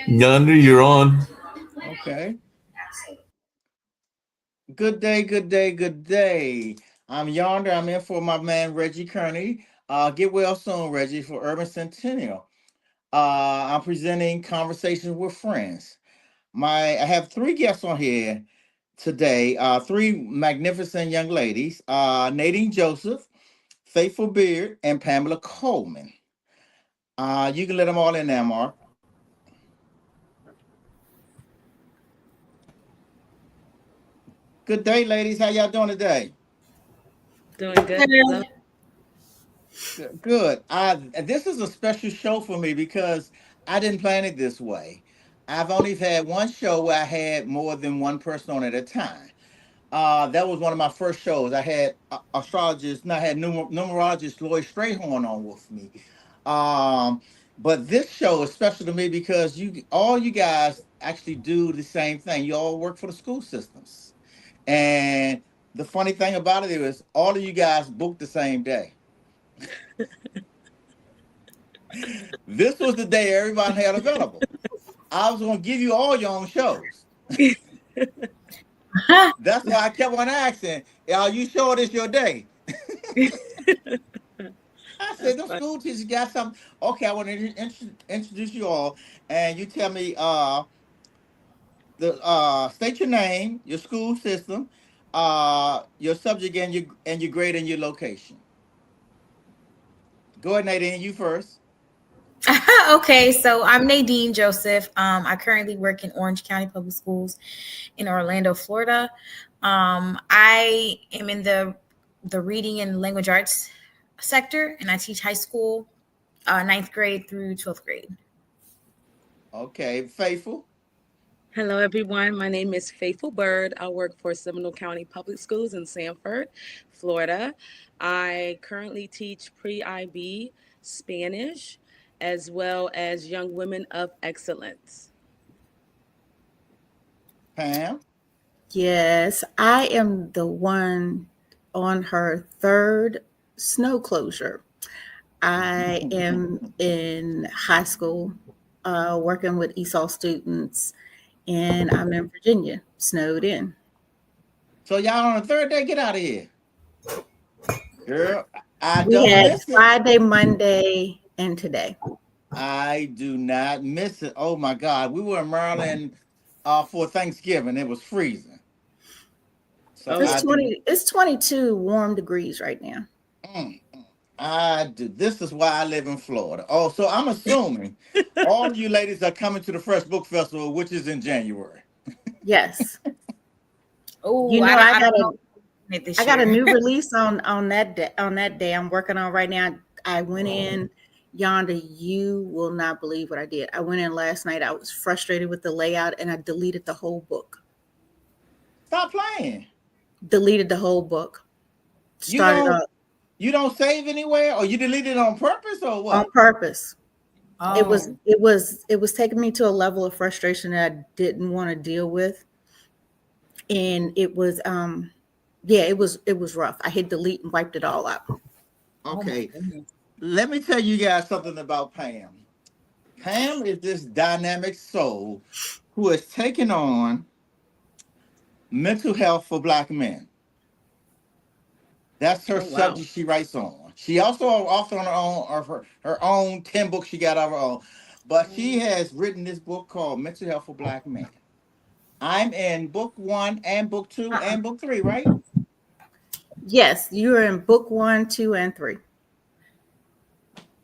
Yonder, you're on. Okay. Good day, good day, good day. I'm Yonder. I'm in for my man Reggie Kearney. Get well soon, Reggie, for Urban Centennial. I'm presenting Conversations with Friends. I have three guests on here today. Three magnificent young ladies. Nadine Joseph, Faithful Beard, and Pamela Coleman. You can let them all in there, Mark. Good day, ladies. How y'all doing today? Doing good. Good. This is a special show for me because I didn't plan it this way. I've only had one show where I had more than one person on at a time. That was one of my first shows. I had astrologist, no, I had numerologist Lloyd Strayhorn on with me. Um, but this show is special to me because all you guys actually do the same thing. You all work for the school systems, and the funny thing about it is all of you guys booked the same day. This was the day everybody had available. I was going to give you all your own shows. That's why I kept on asking, are you sure this your day? I said, That's them fun. school teachers got something. Okay, I want to introduce you all, and you tell me the state your name, your school system, your subject, and your grade and your location. Go ahead, Nadine, you first. Okay, so I'm Nadine Joseph. I currently work in Orange County Public Schools in Orlando, Florida. I am in the reading and language arts sector, and I teach high school, ninth grade through 12th grade. Okay, Faithful. Hello, everyone. My name is Faithful Bird. I work for Seminole County Public Schools in Sanford, Florida. I currently teach pre IB Spanish as well as Young Women of Excellence. Pam. Yes, I am the one on her third snow closure. I am in high school working with ESOL students, and I'm in Virginia, snowed in. So y'all on the third day, get out of here. Girl, I We don't had miss it. Friday, Monday, and today. I do not miss it. Oh my God. We were in Maryland for Thanksgiving. It was freezing. So Oh, It's yeah. I do 22 warm degrees right now. mm, I do. This is why I live in Florida. Oh, so I'm assuming all of you ladies are coming to the Fresh Book Festival, which is in January. Yes. Oh, You know, I don't know it I this got a year. new release on that day I'm working on right now. I went in yonder. You will not believe what I did. I went in last night. I was frustrated with the layout and I deleted the whole book. Stop playing. Deleted the whole book. You Started don't up you don't save anywhere or you delete it on purpose or on what? purpose. It Oh, was Oh, it was it was taking me to a level of frustration that I didn't want to deal with. And it was yeah, it was rough. I hit delete and wiped it all out. oh my okay. goodness. Let me tell you guys something about Pam. Pam is this dynamic soul who has taken on mental health for black men. That's her Oh, wow. subject she writes on. She also author on her own of her own 10 books she got of her own. But she has written this book called Mental Health for Black Men. I'm in book one and book two Uh-uh. and book three, right? Yes, you're in book 1, 2, and 3.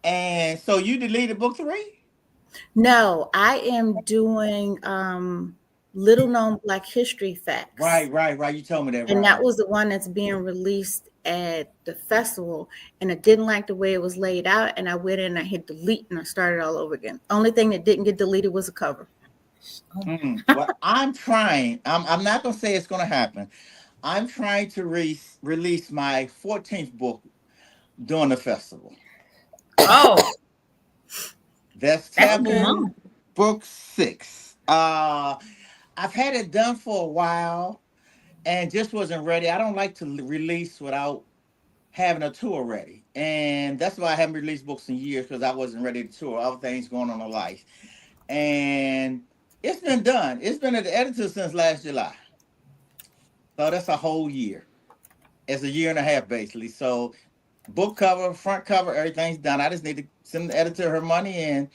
And so you deleted book three? No, I am doing Little Known Black History Facts. Right. You told me that, And that right. was the one that's being released at the festival. And I didn't like the way it was laid out. And I went in and I hit delete and I started all over again. Only thing that didn't get deleted was the cover. Well, I'm trying. I'm not gonna say it's gonna happen. I'm trying to release my 14th book during the festival. Oh, That's that's a Okay. Taboo month. Book 6. I've had it done for a while and just wasn't ready. I don't like to release without having a tour ready. And that's why I haven't released books in years because I wasn't ready to tour. Other things going on in life. And it's been done. It's been at the editor since last July. So that's a whole year. It's a year and a half basically. So book cover, front cover, everything's done. I just need to send the editor her money and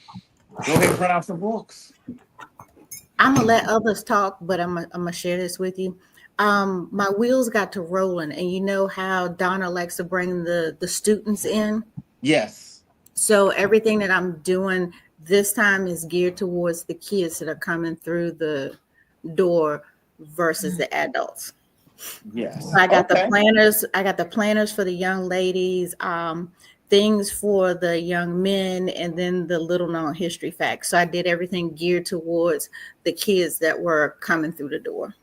go ahead and print out some books. I'm gonna let others talk, but I'm gonna share this with you. My wheels got to rolling, and you know how Donna likes to bring the students in. Yes. So everything that I'm doing this time is geared towards the kids that are coming through the door versus the adults. Yes. I got the Okay. planners. I got the planners for the young ladies, things for the young men, and then the little known history facts. So I did everything geared towards the kids that were coming through the door.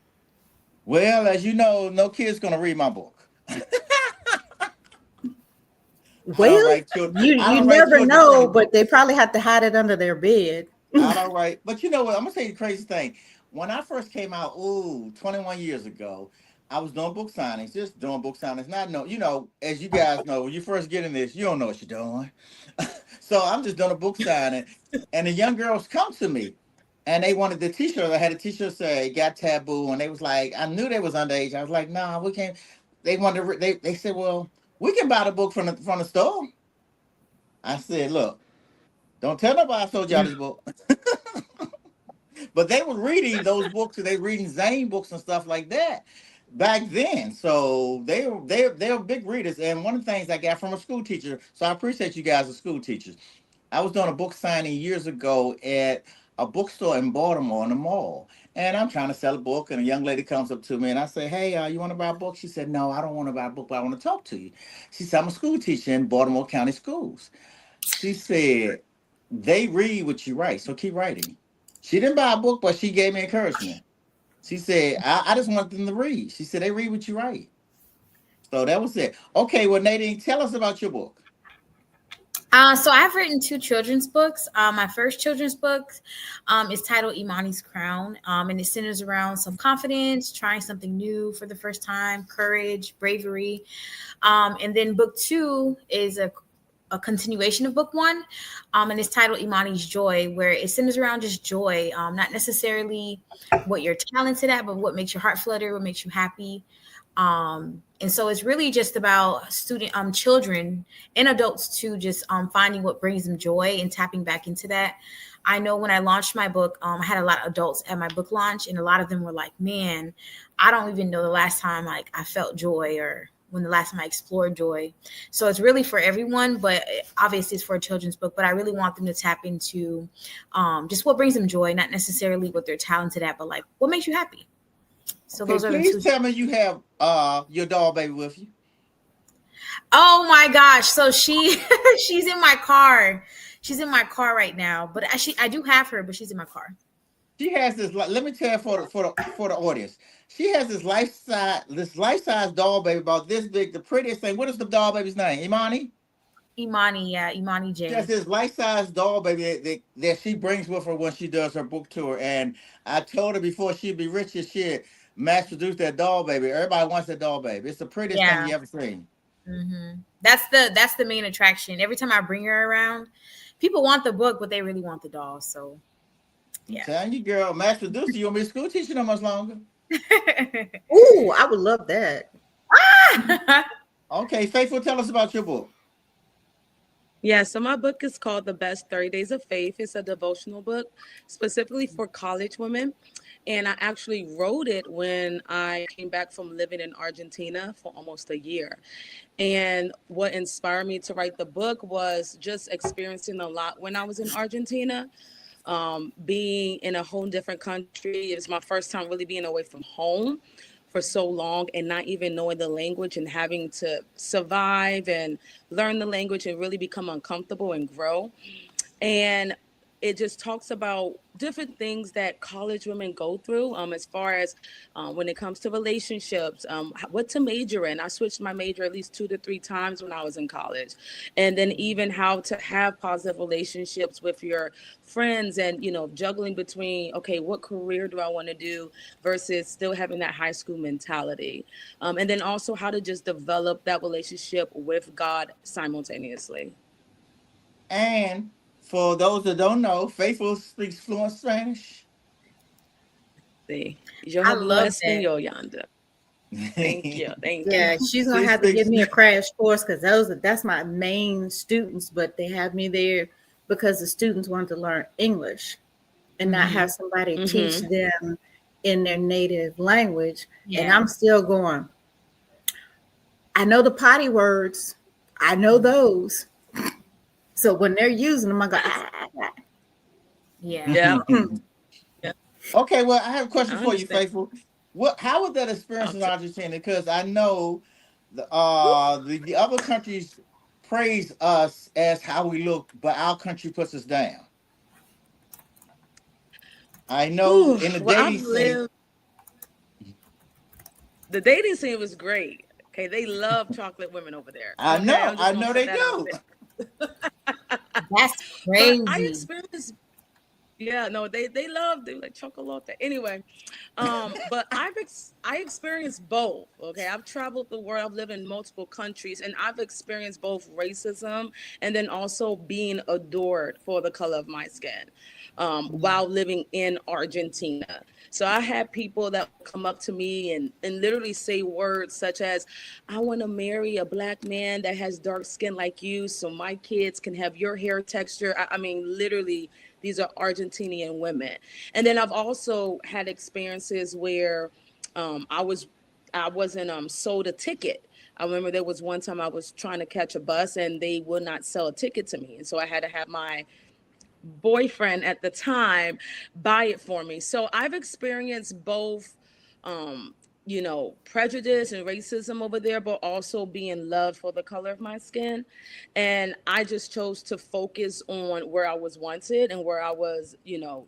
Well, as you know, no kid's gonna read my book. I don't Well, write children. I you don't write never children friendly know, but they books. probably have to hide it under their bed. I don't write. But you know what? I'm gonna tell you the crazy thing. When I first came out, 21 years ago, I was doing book signings, just doing book signings. Not know, as you guys know, when you first get in this, you don't know what you're doing. So I'm just doing a book signing, and the young girls come to me, and they wanted the T-shirt. I had a T-shirt say "Got Taboo," and they was like, I knew they was underage. I was like, nah, we can't. They wanted. They said, well, we can buy the book from the store. I said, look, don't tell nobody I sold y'all this book. But they were reading those books, and they were reading Zane books and stuff like that back then. So they were big readers. And one of the things I got from a school teacher, so I appreciate you guys as school teachers. I was doing a book signing years ago at a bookstore in Baltimore in the mall. And I'm trying to sell a book, and a young lady comes up to me, and I say, hey, you want to buy a book? She said, no, I don't want to buy a book, but I want to talk to you. She said, I'm a school teacher in Baltimore County Schools. She said, they read what you write, so keep writing. She didn't buy a book, but she gave me encouragement. She said, I just want them to read. She said, they read what you write. So that was it. Okay, well, Nadine, tell us about your book. So I've written two children's books. My first children's book is titled Imani's Crown, and it centers around self-confidence, trying something new for the first time, courage, bravery. And then book two is a continuation of book one, and it's titled Imani's Joy, where it centers around just joy, not necessarily what you're talented at, but what makes your heart flutter, what makes you happy. And so it's really just about children and adults too, just finding what brings them joy and tapping back into that. I know when I launched my book, I had a lot of adults at my book launch, and a lot of them were like, man, I don't even know the last time like I felt joy or when the last time I explored joy. So it's really for everyone, but obviously it's for a children's book, but I really want them to tap into just what brings them joy, not necessarily what they're talented at, but like what makes you happy. So Okay, those are the please two. tell me you have your doll baby with you. Oh my gosh. So she's in my car. She's in my car right now, but I do have her, but she's in my car. She has this. Let me tell you for the audience. She has this life size doll baby about this big, the prettiest thing. What is the doll baby's name? Imani. Imani, yeah, Imani She has J. this life-size doll baby that she brings with her when she does her book tour. And I told her before she'd be rich as shit, mass produce that doll baby. Everybody wants that doll baby. It's the prettiest thing Yeah. you ever seen. That's the main attraction. Every time I bring her around, people want the book, but they really want the doll. So I'm yeah. telling you, girl, mass producer, you won't be a school teacher no much longer. Ooh, I would love that. Okay, Faithful, tell us about your book. Yeah, so my book is called The Best 30 Days of Faith. It's a devotional book specifically for college women. And I actually wrote it when I came back from living in Argentina for almost a year. And what inspired me to write the book was just experiencing a lot when I was in Argentina. being in a whole different country. It was my first time really being away from home for so long and not even knowing the language and having to survive and learn the language and really become uncomfortable and grow. And it just talks about different things that college women go through, as far as when it comes to relationships, what to major in. I switched my major at least 2 to 3 times when I was in college. And then even how to have positive relationships with your friends and, juggling between, okay, what career do I want to do versus still having that high school mentality. And then also how to just develop that relationship with God simultaneously. And for those that don't know, Faithful speaks fluent Spanish. Sí. Yo I hablo love that. español, Yanda. Thank you. Thank you. Yeah, she's gonna She have to give speaks. me a crash course because that's my main students, but they have me there because the students want to learn English and not have somebody teach Mm-hmm. them in their native language. And Yeah. I'm still going, I know the potty words, I know those. So when they're using them, I go, Yeah. Yeah. Yeah. Okay, well, I have a question I for you, understand. Faithful. How was that experience in Okay. Argentina? Because I know Woo. the other countries praise us as how we look, but our country puts us down. I know Whew. in the Well, I've dating scene. lived. The dating scene was great. Okay, they love chocolate women over there. Okay, I'm just I gonna know put they that out do. there. That's But I crazy. experienced. Yeah, no, they like chocolate. Anyway, but I experienced both. Okay, I've traveled the world. I've lived in multiple countries, and I've experienced both racism and then also being adored for the color of my skin, while living in Argentina. So I had people that would come up to me and literally say words such as, "I want to marry a black man that has dark skin like you, so my kids can have your hair texture." I mean, literally these are Argentinian women. And then I've also had experiences where I wasn't sold a ticket. I remember there was one time I was trying to catch a bus and they would not sell a ticket to me. And so I had to have my boyfriend at the time buy it for me. So I've experienced both um prejudice and racism over there, but also being loved for the color of my skin. And I just chose to focus on where I was wanted and where I was,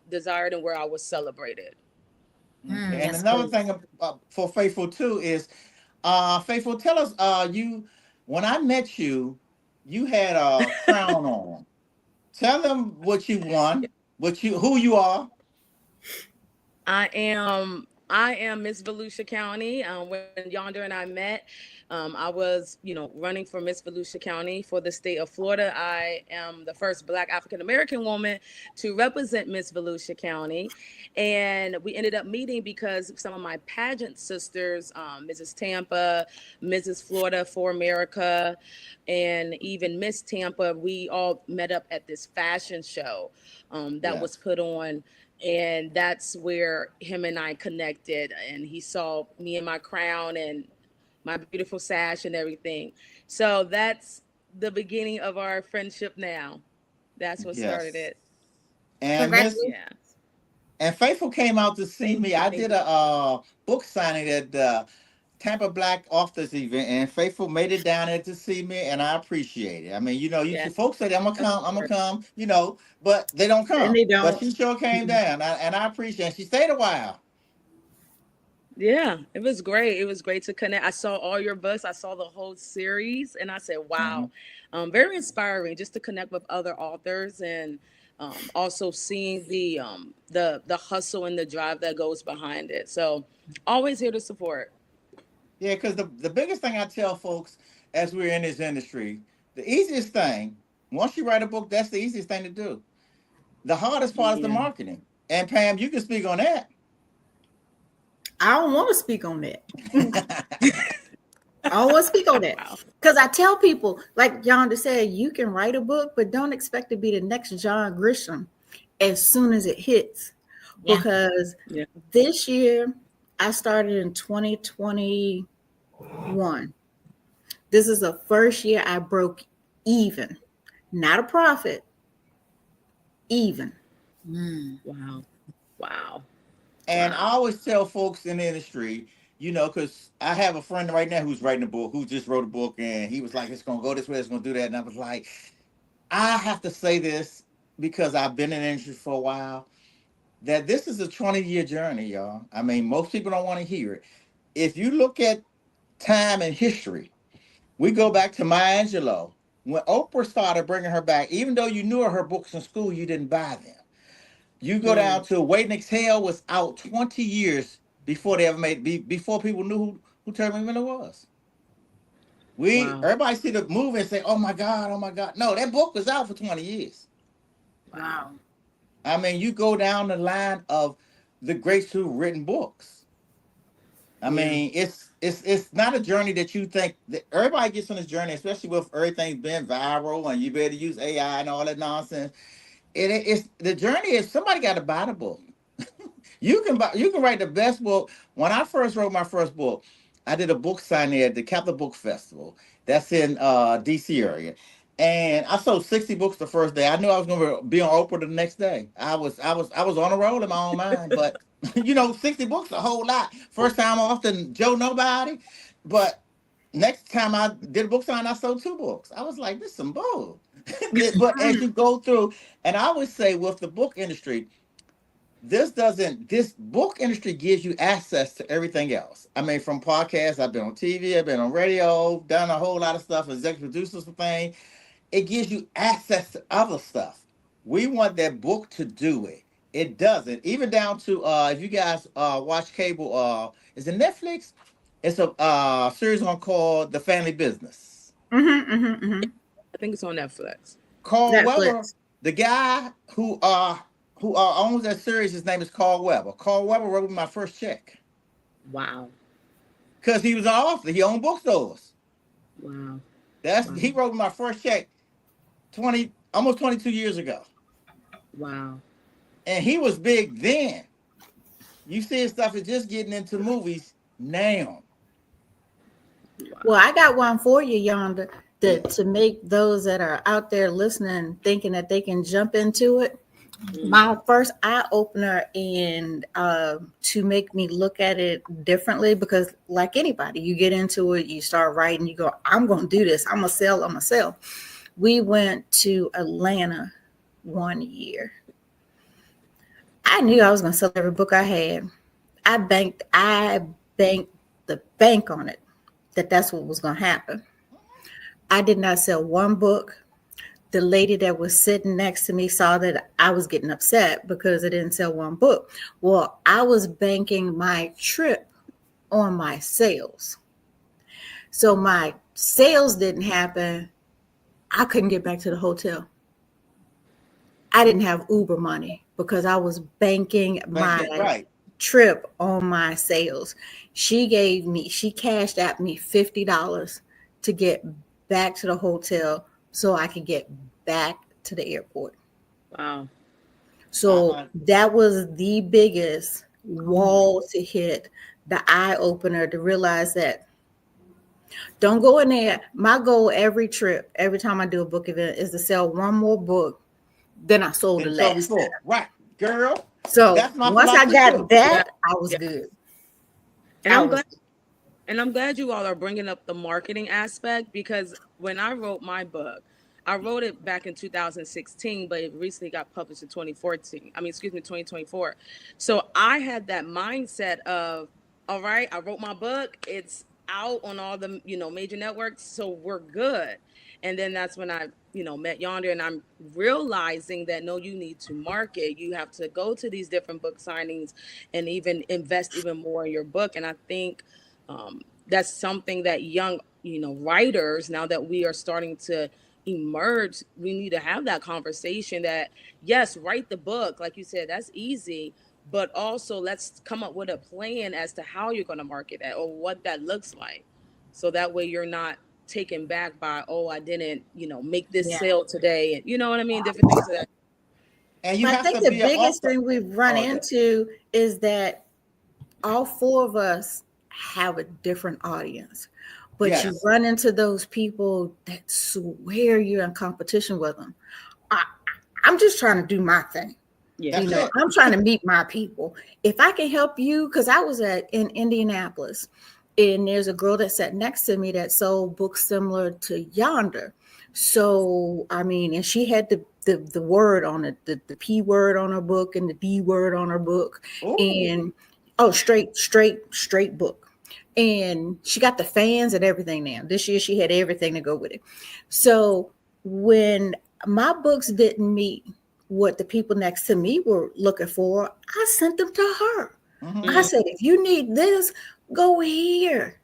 desired and where I was celebrated. Okay, and That's another good. thing for Faithful too is, Faithful, tell us, you when I met you, you had a crown on. Tell them what you won, who you are. I am Miss Volusia County. When Yonder and I met, I was, running for Miss Volusia County for the state of Florida. I am the first Black African American woman to represent Miss Volusia County, and we ended up meeting because some of my pageant sisters, Mrs. Tampa, Mrs. Florida for America, and even Miss Tampa, we all met up at this fashion show that was Yes. put on, and that's where him and I connected, and he saw me in my crown and my beautiful sash and everything. So that's the beginning of our friendship now. That's what started Yes. it. And Miss Congratulations. Yeah. and Faithful came out to see Thank me. you. I Thank did you. a book signing at the Tampa Black Authors event, and Faithful made it down there to see me, and I appreciate it. I mean, you Yeah. see, folks say I'm gonna Of come, I'm gonna course. come, but they don't and come. they But don't. she sure came down, and I appreciate it. She stayed a while. Yeah, it was great. It was great to connect. I saw all your books. I saw the whole series, and I said, Mhm. "Wow, very inspiring." Just to connect with other authors, and also seeing the hustle and the drive that goes behind it. So, always here to support. Yeah, because the biggest thing I tell folks as we're in this industry, the easiest thing, once you write a book, that's the easiest thing to do. The hardest part is the Yeah. marketing. And Pam, you can speak on that. I don't want to speak on that. I don't want to speak on that. Wow. Because I tell people, like Yonda said, you can write a book, but don't expect to be the next John Grisham as soon as it hits. Yeah. Because Yeah. this year, I started in 2021. This is the first year I broke even, not a profit, even. Wow. Wow. And I Wow. always tell folks in the industry, because I have a friend right now who's writing a book, who just wrote a book, and he was like, it's going to go this way, it's going to do that. And I was like, I have to say this because I've been in the industry for a while, that this is a 20-year journey, y'all. I mean, most people don't want to hear it. If you look at time and history, we go back to Maya Angelou. When Oprah started bringing her back, even though you knew her books in school, you didn't buy them. You go down Mm, to Wait and Exhale was out 20 years before they ever before people knew who Terry Miller was. wow. Everybody see the movie and say, oh my God, oh my God. No, that book was out for 20 years. Wow. I mean, you go down the line of the greats who written books. I Yeah. mean, it's not a journey that you think that everybody gets on this journey, especially with everything being viral and you better use AI and all that nonsense. It's the journey is somebody got to buy the book. You can write the best book. When I first wrote my first book, I did a book signing at the Capital Book Festival. That's in DC area. And I sold 60 books the first day. I knew I was gonna be on Oprah the next day. I was on a roll in my own mind, but 60 books a whole lot. First time off the Joe Nobody. But next time I did a book sign, I sold 2 books. I was like, this is some bull. But as you go through, and I always say with the book industry, this book industry gives you access to everything else. I mean, from podcasts, I've been on TV, I've been on radio, done a whole lot of stuff, executive producers for things. It gives you access to other stuff. We want that book to do it. It doesn't. Even down to if you guys watch cable, is it Netflix? It's a series on called The Family Business. I think it's on Netflix. Carl Weber, Netflix. the guy who owns that series, his name is Carl Weber. Carl Weber wrote me my first check Wow. because he was an author. He owned bookstores. Wow. Wow. He wrote me my first check almost 22 years ago, Wow. and he was big then. You see his stuff is just getting into movies now. Well, I got one for you, Yonder, to make those that are out there listening thinking that they can jump into it. My first eye opener and to make me look at it differently, because like anybody, you get into it, you start writing, you go, I'm going to do this. I'm going to sell. We went to Atlanta one year. I knew I was going to sell every book I had. I banked the bank on it, that's what was going to happen. I did not sell one book. The lady that was sitting next to me saw that I was getting upset because I didn't sell one book. Well, I was banking my trip on my sales. So my sales didn't happen. I couldn't get back to the hotel. I didn't have Uber money because I was banking my Right. trip on my sales. She cashed at me $50 to get back to the hotel so I could get back to the airport. Wow. So that was the biggest wall to hit, the eye opener to realize that don't go in there. My goal every time I do a book event is to sell one more book than I sold the Didn't tell last time. before. Right, girl. So That's my once I philosophy got too. Yeah. that, I was Yeah. good. And I I'm was glad you all are bringing up the marketing aspect, because when I wrote my book, I wrote it back in 2016, but it recently got published in 2014. I mean, excuse me, 2024. So I had that mindset of, all right, I wrote my book. It's out on all the, major networks, so we're good. And then that's when I, met Yonder, and I'm realizing that no, you need to market. You have to go to these different book signings and even invest even more in your book. And I think that's something that young, writers, now that we are starting to emerge, we need to have that conversation that, yes, write the book. Like you said, that's easy, but also let's come up with a plan as to how you're going to market that or what that looks like. So that way you're not taken back by, oh, I didn't, make this sale today. And you know what I mean? Different things like that. And you I have think to the be an biggest author. thing we've run Oh, yeah. into is that all four of us have a different audience, but Yes. you run into those people that swear you're in competition with them. I'm just trying to do my thing. Yeah. That's it. I'm trying to meet my people. If I can help you, because I was in Indianapolis, and there's a girl that sat next to me that sold books similar to Yonder. So I mean, and she had the word on it, the P word on her book and the D word on her book, Ooh. and oh, straight book. And she got the fans and everything now. This year she had everything to go with it. So when my books didn't meet what the people next to me were looking for, I sent them to her. I Mm-hmm. Mm, said, if you need this, go here.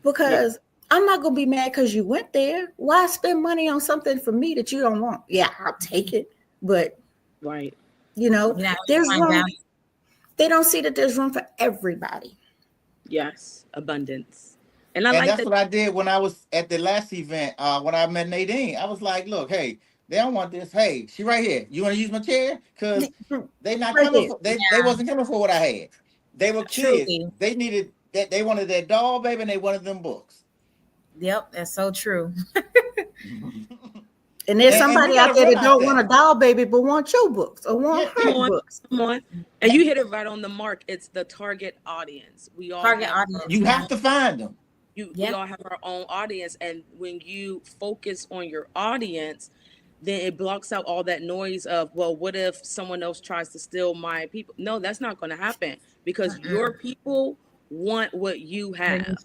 yeah. Because I'm not going to be mad because you went there. Why spend money on something for me that you don't want? Yeah, I'll take it. But, Right. You know, there's find room. value. They don't see that there's room for everybody. Yes. Abundance. And I And like that's that. what I did when I was at the last event. When I met Nadine, I was like, "Look, hey, they don't want this. Hey, she right here. You want to use my chair? Cause they not Right coming there. for they wasn't coming for what I had. They were kids. Truly. They needed that. They wanted that doll baby, and they wanted them books. Yep, that's so true. and And there's and we somebody out gotta there that realize don't want that. a doll baby, but want your books or want Yeah, Come her yeah. on. books. Come on. And you hit it right on the mark. It's the target audience. We all Target have our audience. You Yeah. have to find them. we Yeah. all have our own audience, and when you focus on your audience, then it blocks out all that noise of, well, what if someone else tries to steal my people? No, that's not going to happen because your Mm-mm. people want what you have.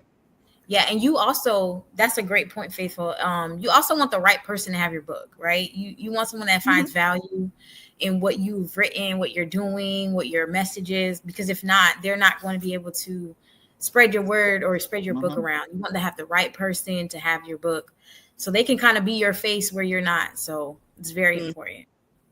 Yeah, and you also, that's a great point, Faithful. You also want the right person to have your book, right? You want someone that finds value in what you've written, what you're doing, what your message is, because if not, they're not going to be able to spread your word or spread your book Mhm. around. You want to have the right person to have your book so they can kind of be your face where you're not. So it's very Mm, important.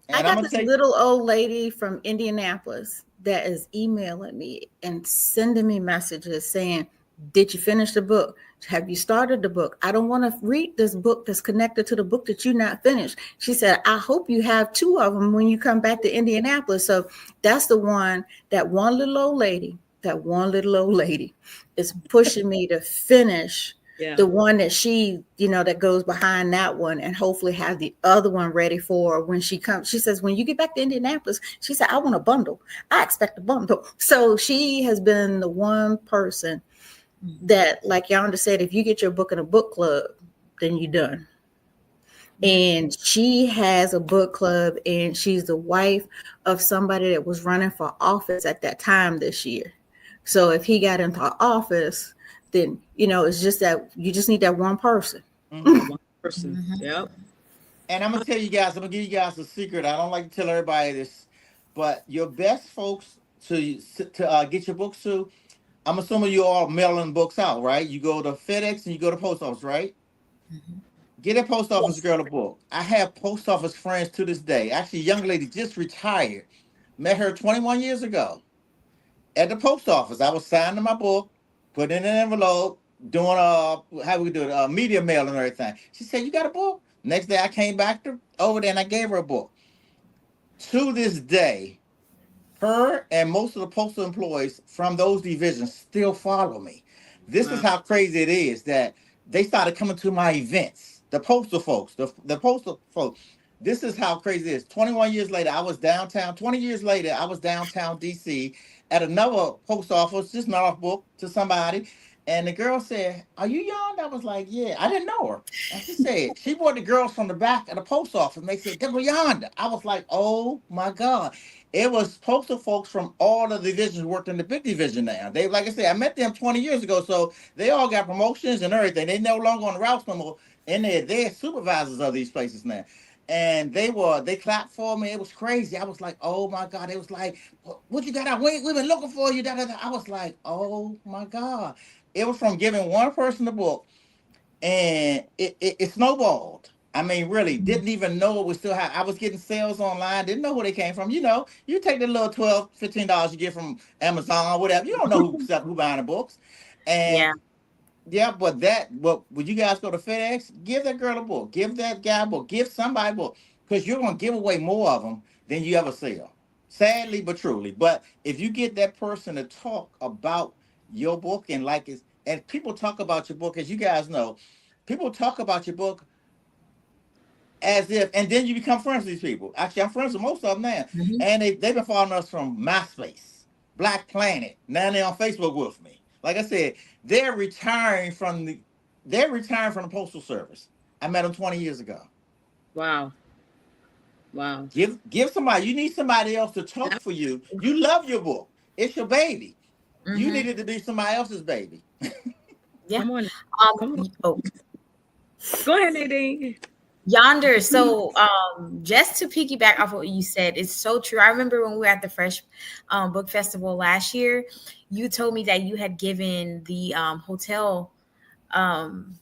I And I'm got gonna this take. little old lady from Indianapolis that is emailing me and sending me messages saying, did you finish the book? Have you started the book? I don't want to read this book that's connected to the book that you not finished. She said, I hope you have two of them when you come back to Indianapolis. So that's the one, that one little old lady is pushing me to finish yeah. the one that she, that goes behind that one, and hopefully have the other one ready for her when she comes. She says, when you get back to Indianapolis, she said, I want a bundle. I expect a bundle. So she has been the one person that, like Yonda said, if you get your book in a book club, then you're done. And she has a book club, and she's the wife of somebody that was running for office at that time this year. So if he got into office, then it's just that you just need that one person. Mhm. One person. Mhm. Yep. And I'm gonna tell you guys, I'm gonna give you guys a secret. I don't like to tell everybody this, but your best folks to get your books to. I'm assuming you all mailing books out, right? You go to FedEx and you go to post office, right? Mhm. Get a post office Yes. girl a book. I have post office friends to this day. Actually, a young lady just retired. Met her 21 years ago at the post office. I was signing my book, putting it in an envelope, doing how we do it, media mail and everything. She said, "You got a book?" Next day, I came back over there and I gave her a book. To this day, her and most of the postal employees from those divisions still follow me. This is Wow. how crazy it is that they started coming to my events. The postal folks, the postal folks. This is how crazy it is. 21 years later, I was downtown. 20 years later, I was downtown DC at another post office, just not off book to somebody. And the girl said, "Are you young?" I was like, "Yeah." I didn't know her. And she said, she brought the girls from the back of the post office. And they said, "They were yonder." I was like, "Oh my God." It was postal folks from all the divisions worked in the big division now. They, like I said, I met them 20 years ago, so they all got promotions and everything. They no longer on the routes no more, and they're supervisors of these places now. And they clapped for me. It was crazy. I was like, oh my God. It was like, what you got? We've been looking for you. Da, da, da. I was like, oh my God. It was from giving one person the book, and it snowballed. I mean, really, didn't even know it was still I was getting sales online, didn't know where they came from. You take the little $12, $15 you get from Amazon or whatever. You don't know who buying the books. And Yeah. yeah, but when you guys go to FedEx, give that girl a book, give that guy a book, give somebody a book, because you're gonna give away more of them than you ever sell. Sadly but truly. But if you get that person to talk about your book and and people talk about your book, as you guys know, people talk about your book as if, and then you become friends with these people. Actually, I'm friends with most of them now, Mhm. and they've been following us from MySpace, Black Planet. Now they're on Facebook with me. Like I said, they're retiring from the they're retiring from the Postal Service. I met them 20 years ago. Wow. Wow. Give somebody. You need somebody else to talk That, for you. You love your book. It's your baby. You Mhm. needed to be somebody else's baby. Yeah. come on. Come on. Oh, Go ahead, Nadine. Yonder. So, just to piggyback off what you said, it's so true. I remember when we were at the Fresh Book Festival last year, you told me that you had given the hotel um,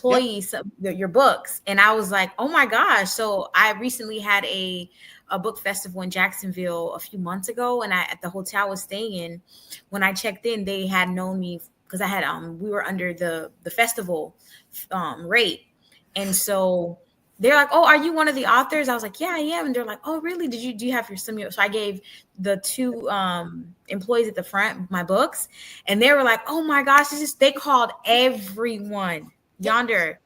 Yep. employees your books, and I was like, oh my gosh. So I recently had a book festival in Jacksonville a few months ago, and I at the hotel I was staying in, when I checked in, they had known me because I had we were under the festival rate, and so they're like, oh, are you one of the authors? I was like, yeah, I am. And they're like, oh, really? Do you have your some? So I gave the two employees at the front my books, and they were like, oh my gosh, they called everyone Yep. yonder.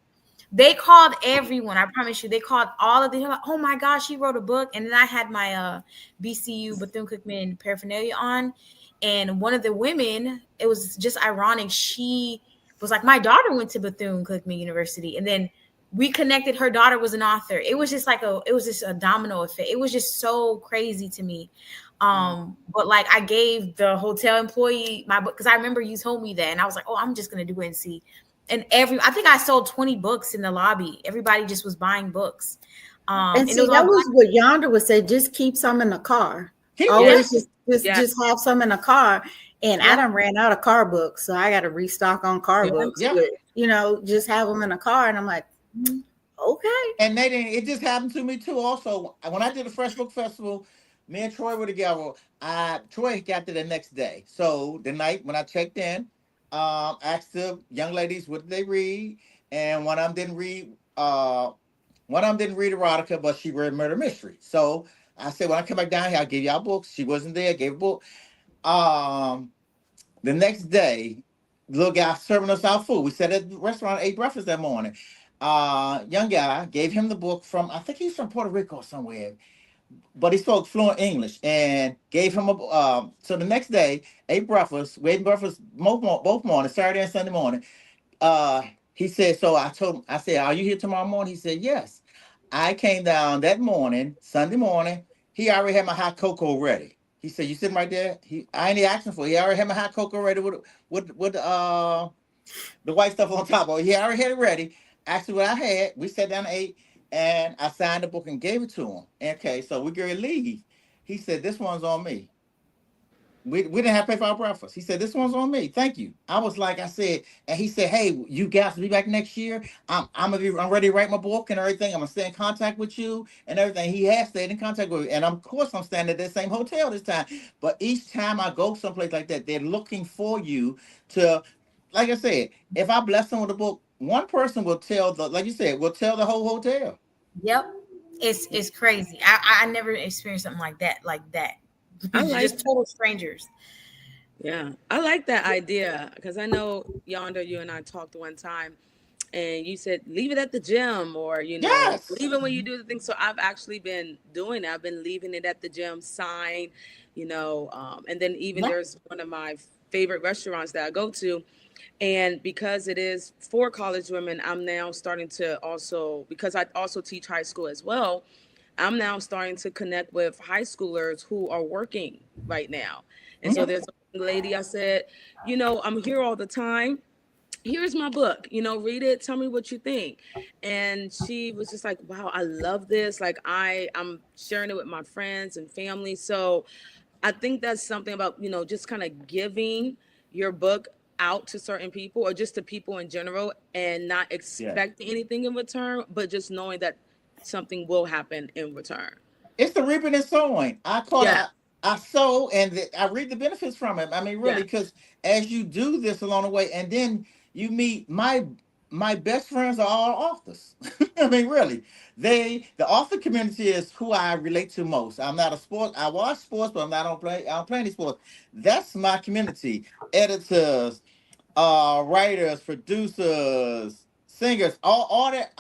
They called everyone. I promise you, they called all of them. Like, oh my gosh, she wrote a book. And then I had my BCU Bethune Cookman paraphernalia on, and one of the women, it was just ironic. She was like, my daughter went to Bethune Cookman University, and then we connected. Her daughter was an author. It was just like it was just a domino effect. It was just so crazy to me. But like I gave the hotel employee my book because I remember you told me that, and I was like, oh, I'm just gonna do it and see. And I think I sold 20 books in the lobby. Everybody just was buying books. And And it see, was all that was what Yonder would say. Just keep some in the car. Keep them. yeah, Always Yes. Yeah. just have some in the car. And I yeah, done ran out of car books, so I got to restock on car Yeah. books. Yep. But just have them in the car. And I'm like, okay. And Nadine, it just happened to me too. Also, when I did the Fresh Book Festival, me and Troy were together. Troy got there the next day. So the night when I checked in, asked the young ladies what did they read, and one of them didn't read. One of them didn't read erotica, but she read murder mystery. So I said, when I come back down here, I'll give y'all books. She wasn't there. Gave a book. Um, the next day, the little guy serving us our food. We sat at the restaurant, ate breakfast that morning. Young guy gave him the book from, I think he's from Puerto Rico or somewhere, but he spoke fluent English and gave him a. So the next day, ate breakfast, waiting breakfast both mornings, Saturday and Sunday morning. Uh, he said, so I told him, I said, are you here tomorrow morning? He said, yes. I came down that morning, Sunday morning. He already had my hot cocoa ready. He said, "You sitting right there." I ain't asking for it. He already had my hot cocoa ready with the white stuff on top of it. He already had it ready. Asked me what I had. We sat down and ate, and I signed the book and gave it to him. Okay, so we get ready to leave. He said, "This one's on me." We didn't have to pay for our breakfast. He said, "This one's on me. Thank you." I was like, I said, and he said, "Hey, you guys will be back next year. I'm ready to write my book and everything. I'm gonna stay in contact with you and everything." He has stayed in contact with me, and of course I'm staying at that same hotel this time. But each time I go someplace like that, they're looking for you to, like I said, if I bless them with a book, one person will tell like you said, will tell the whole hotel. yep. It's crazy. I never experienced something like that. I like Just total strangers. Yeah, I like that idea because I know Yonder, you and I talked one time, and you said leave it at the gym or Yes. leave it when you do the thing. So I've actually been doing that. I've been leaving it at the gym, sign, and then even No. there's one of my favorite restaurants that I go to, and because it is for college women, I'm now starting to also because I also teach high school as well. I'm now starting to connect with high schoolers who are working right now. And so Mhm. there's a lady I said, I'm here all the time. Here's my book, read it, tell me what you think. And she was just like, wow, I love this. Like I'm sharing it with my friends and family. So I think that's something about, just kind of giving your book out to certain people or just to people in general and not Yes. expecting anything in return, but just knowing that something will happen in return. It's the reaping and sowing. Yeah, I sow and I reap the benefits from it. I mean, yeah. really, because as you do this along the way, and then you meet my best friends are all authors. I mean, really, the author community is who I relate to most. I'm not a sport. I watch sports, but I don't play any sports. That's my community. Editors, writers, producers, singers, all that.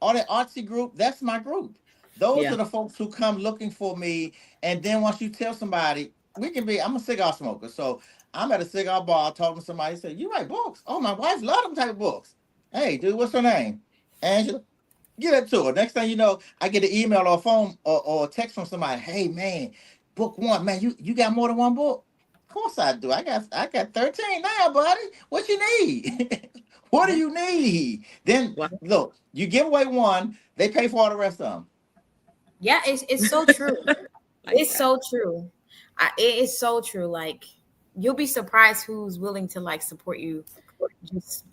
all that artsy group, that's my group. Those Yeah. are the folks who come looking for me. And then once you tell somebody, I'm a cigar smoker. So I'm at a cigar bar talking to somebody, say, you write books? Oh, my wife love them type of books. Hey, dude, what's her name? Angela. Get it to her. Next thing you know, I get an email or a phone or a text from somebody. Hey man, book one. Man, you got more than one book? Of course I do. I got 13 now, buddy. What you need? What do Yeah. you need? Then Well, look, you give away one, they pay for all the rest of them. Yeah, it's so true. like It's that. so true. It is so true. Like you'll be surprised who's willing to like support you just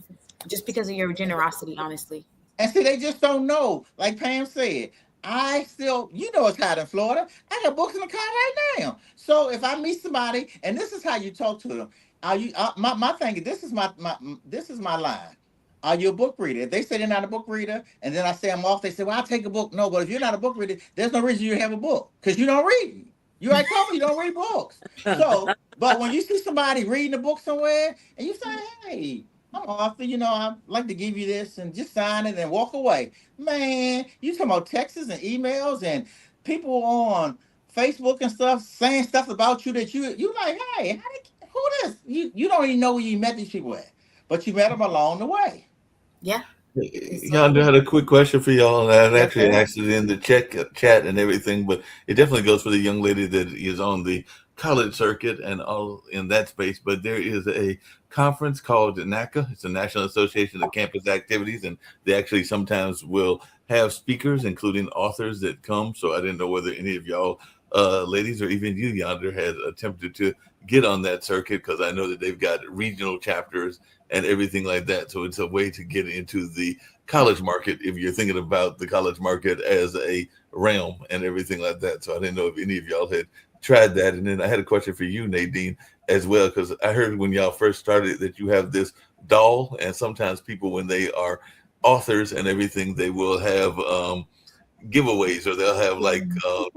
just because of your generosity, honestly. And see, they just don't know. Like Pam said, I still, it's hot in Florida. I got books in the car right now. So if I meet somebody, and this is how you talk to them, are you? My thing is, this is my line. Are you a book reader? If they say they're not a book reader, and then I say I'm off, they say, "Well, I'll take a book." No, but if you're not a book reader, there's no reason you have a book because you don't read. You already told me you don't read books. So, but when you see somebody reading a book somewhere, and you say, "Hey, I'm author, I'd like to give you this and just sign it and walk away." Man, you talking about texts and emails and people on Facebook and stuff saying stuff about you that you like, hey, who this? You don't even know where you met these people at, but you met them along the way. Yeah, it's so Yonder true. had a quick question for y'all, and I Yes, actually sir. asked it in the chat and everything, but it definitely goes for the young lady that is on the college circuit and all in that space. But there is a conference called NACA. It's the National Association of Campus Activities, and they actually sometimes will have speakers, including authors that come. So I didn't know whether any of y'all ladies or even you yonder had attempted to get on that circuit because I know that they've got regional chapters and everything like that. So it's a way to get into the college market if you're thinking about the college market as a realm and everything like that. So I didn't know if any of y'all had tried that. And then I had a question for you, Nadine, as well, because I heard when y'all first started that you have this doll, and sometimes people, when they are authors and everything, they will have giveaways, or they'll have like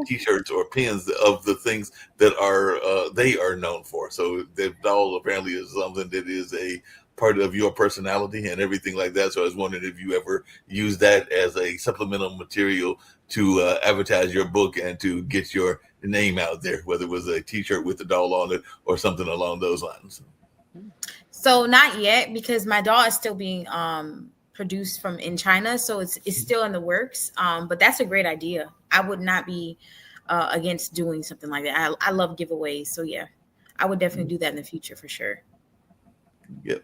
t-shirts or pins of the things that are they are known for. So the doll apparently is something that is a part of your personality and everything like that. So I was wondering if you ever use that as a supplemental material to advertise your book and to get your name out there, whether it was a t-shirt with the doll on it or something along those lines. So not yet because my doll is still being produced from in China, so it's still in the works. But that's a great idea. I would not be against doing something like that. I love giveaways, so yeah, I would definitely do that in the future for sure. Yep.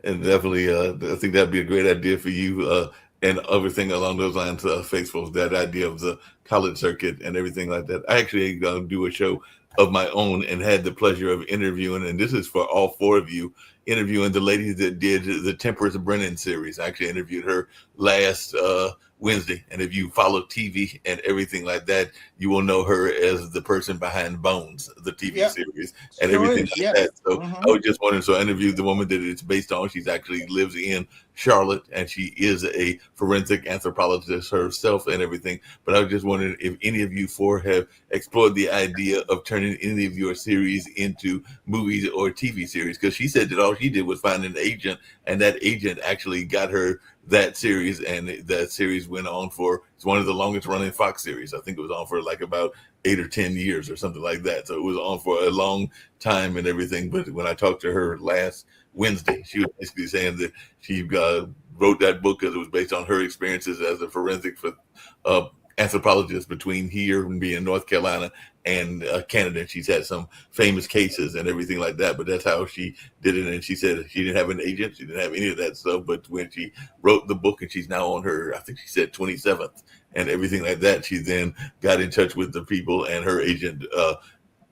And definitely, I think that'd be a great idea for you and everything along those lines. Faithful, that idea of the college circuit and everything like that. I actually going to do a show of my own and had the pleasure of interviewing, and this is for all four of you, interviewing the lady that did the Temperance Brennan series. I actually interviewed her last Wednesday, and if you follow TV and everything like that, you will know her as the person behind Bones, the TV Yep. series, and Sure everything is. like that. Yes. So Hmm. I was just wondering. So I interviewed the woman that it's based on. She's actually lives in Charlotte, and she is a forensic anthropologist herself and everything. But I was just wondering if any of you four have explored the idea of turning any of your series into movies or TV series, because she said that all she did was find an agent, and that agent actually got her that series, and that series went on for, it's one of the longest running Fox series. I think it was on for like about 8 or 10 years or something like that. So it was on for a long time and everything. But when I talked to her last Wednesday, she was basically saying that she wrote that book because it was based on her experiences as a forensic uh, anthropologist between here and being in North Carolina and Canada. And she's had some famous cases and everything like that. But that's how she did it. And she said she didn't have an agent. She didn't have any of that stuff. But when she wrote the book, and she's now on her, I think she said 27th and everything like that, she then got in touch with the people, and her agent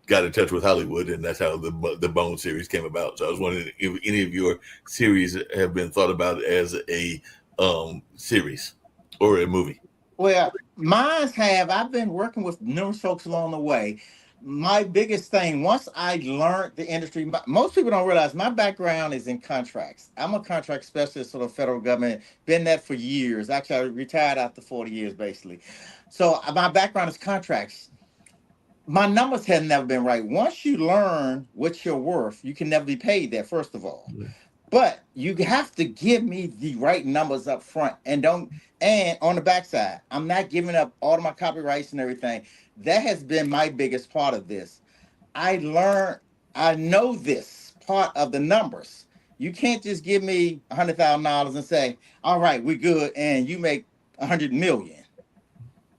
got in touch with Hollywood, and that's how the Bone series came about. So I was wondering if any of your series have been thought about as a series or a movie. Well, mine's have. I've been working with numerous folks along the way. My biggest thing, once I learned the industry, most people don't realize my background is in contracts. I'm a contract specialist for the federal government, been that for years. Actually, I retired after 40 years, basically. So my background is contracts. My numbers have never been right. Once you learn what you're worth, you can never be paid that, first of all. But you have to give me the right numbers up front and don't, and on the backside, I'm not giving up all of my copyrights and everything. That has been my biggest part of this. I learned, I know this part of the numbers. You can't just give me $100,000 and say, all right, we're good, and you make 100 million.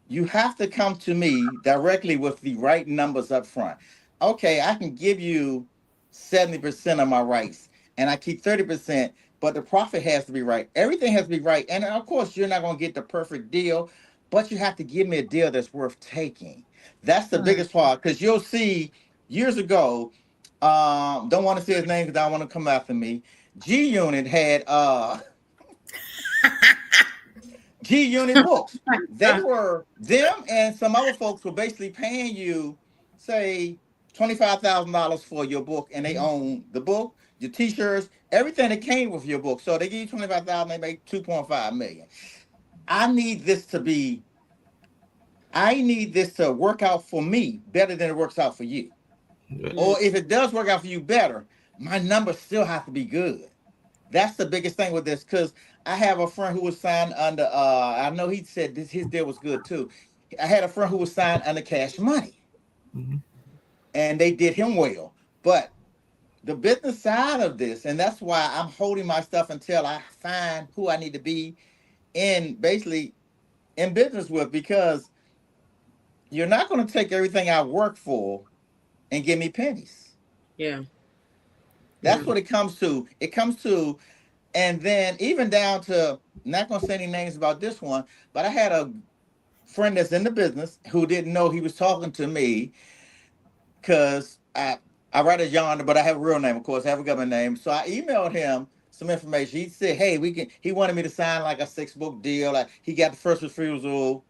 You have to come to me directly with the right numbers up front. Okay, I can give you 70% of my rights and I keep 30%, but the profit has to be right. Everything has to be right. And of course, you're not going to get the perfect deal, but you have to give me a deal that's worth taking. That's the Mm. biggest part because you'll see years ago, don't want to say his name because I don't want to come after me. G Unit had G Unit books. They were them and some other folks were basically paying you, say, $25,000 for your book, and they own the book, your T-shirts, everything that came with your book. So they give you 25,000, they make 2.5 million. I need this to be. I need this to work out for me better than it works out for you. Right. Or if it does work out for you better, my numbers still have to be good. That's the biggest thing with this because I have a friend who was signed under I know he said this his deal was good too. I had a friend who was signed under cash money Mhm. and they did him well. But the business side of this, and that's why I'm holding my stuff until I find who I need to be in basically in business with because you're not going to take everything I work for and give me pennies. Yeah. Yes, Yeah. That's sir. what it comes to. It comes to, and then even down to, not gonna say any names about this one, but I had a friend that's in the business who didn't know he was talking to me because I write as Yonder, but I have a real name, of course, I have a government name. So I emailed him some information. He said, "Hey, we can." He wanted me to sign like a 6 book deal. Like he got the first refusal.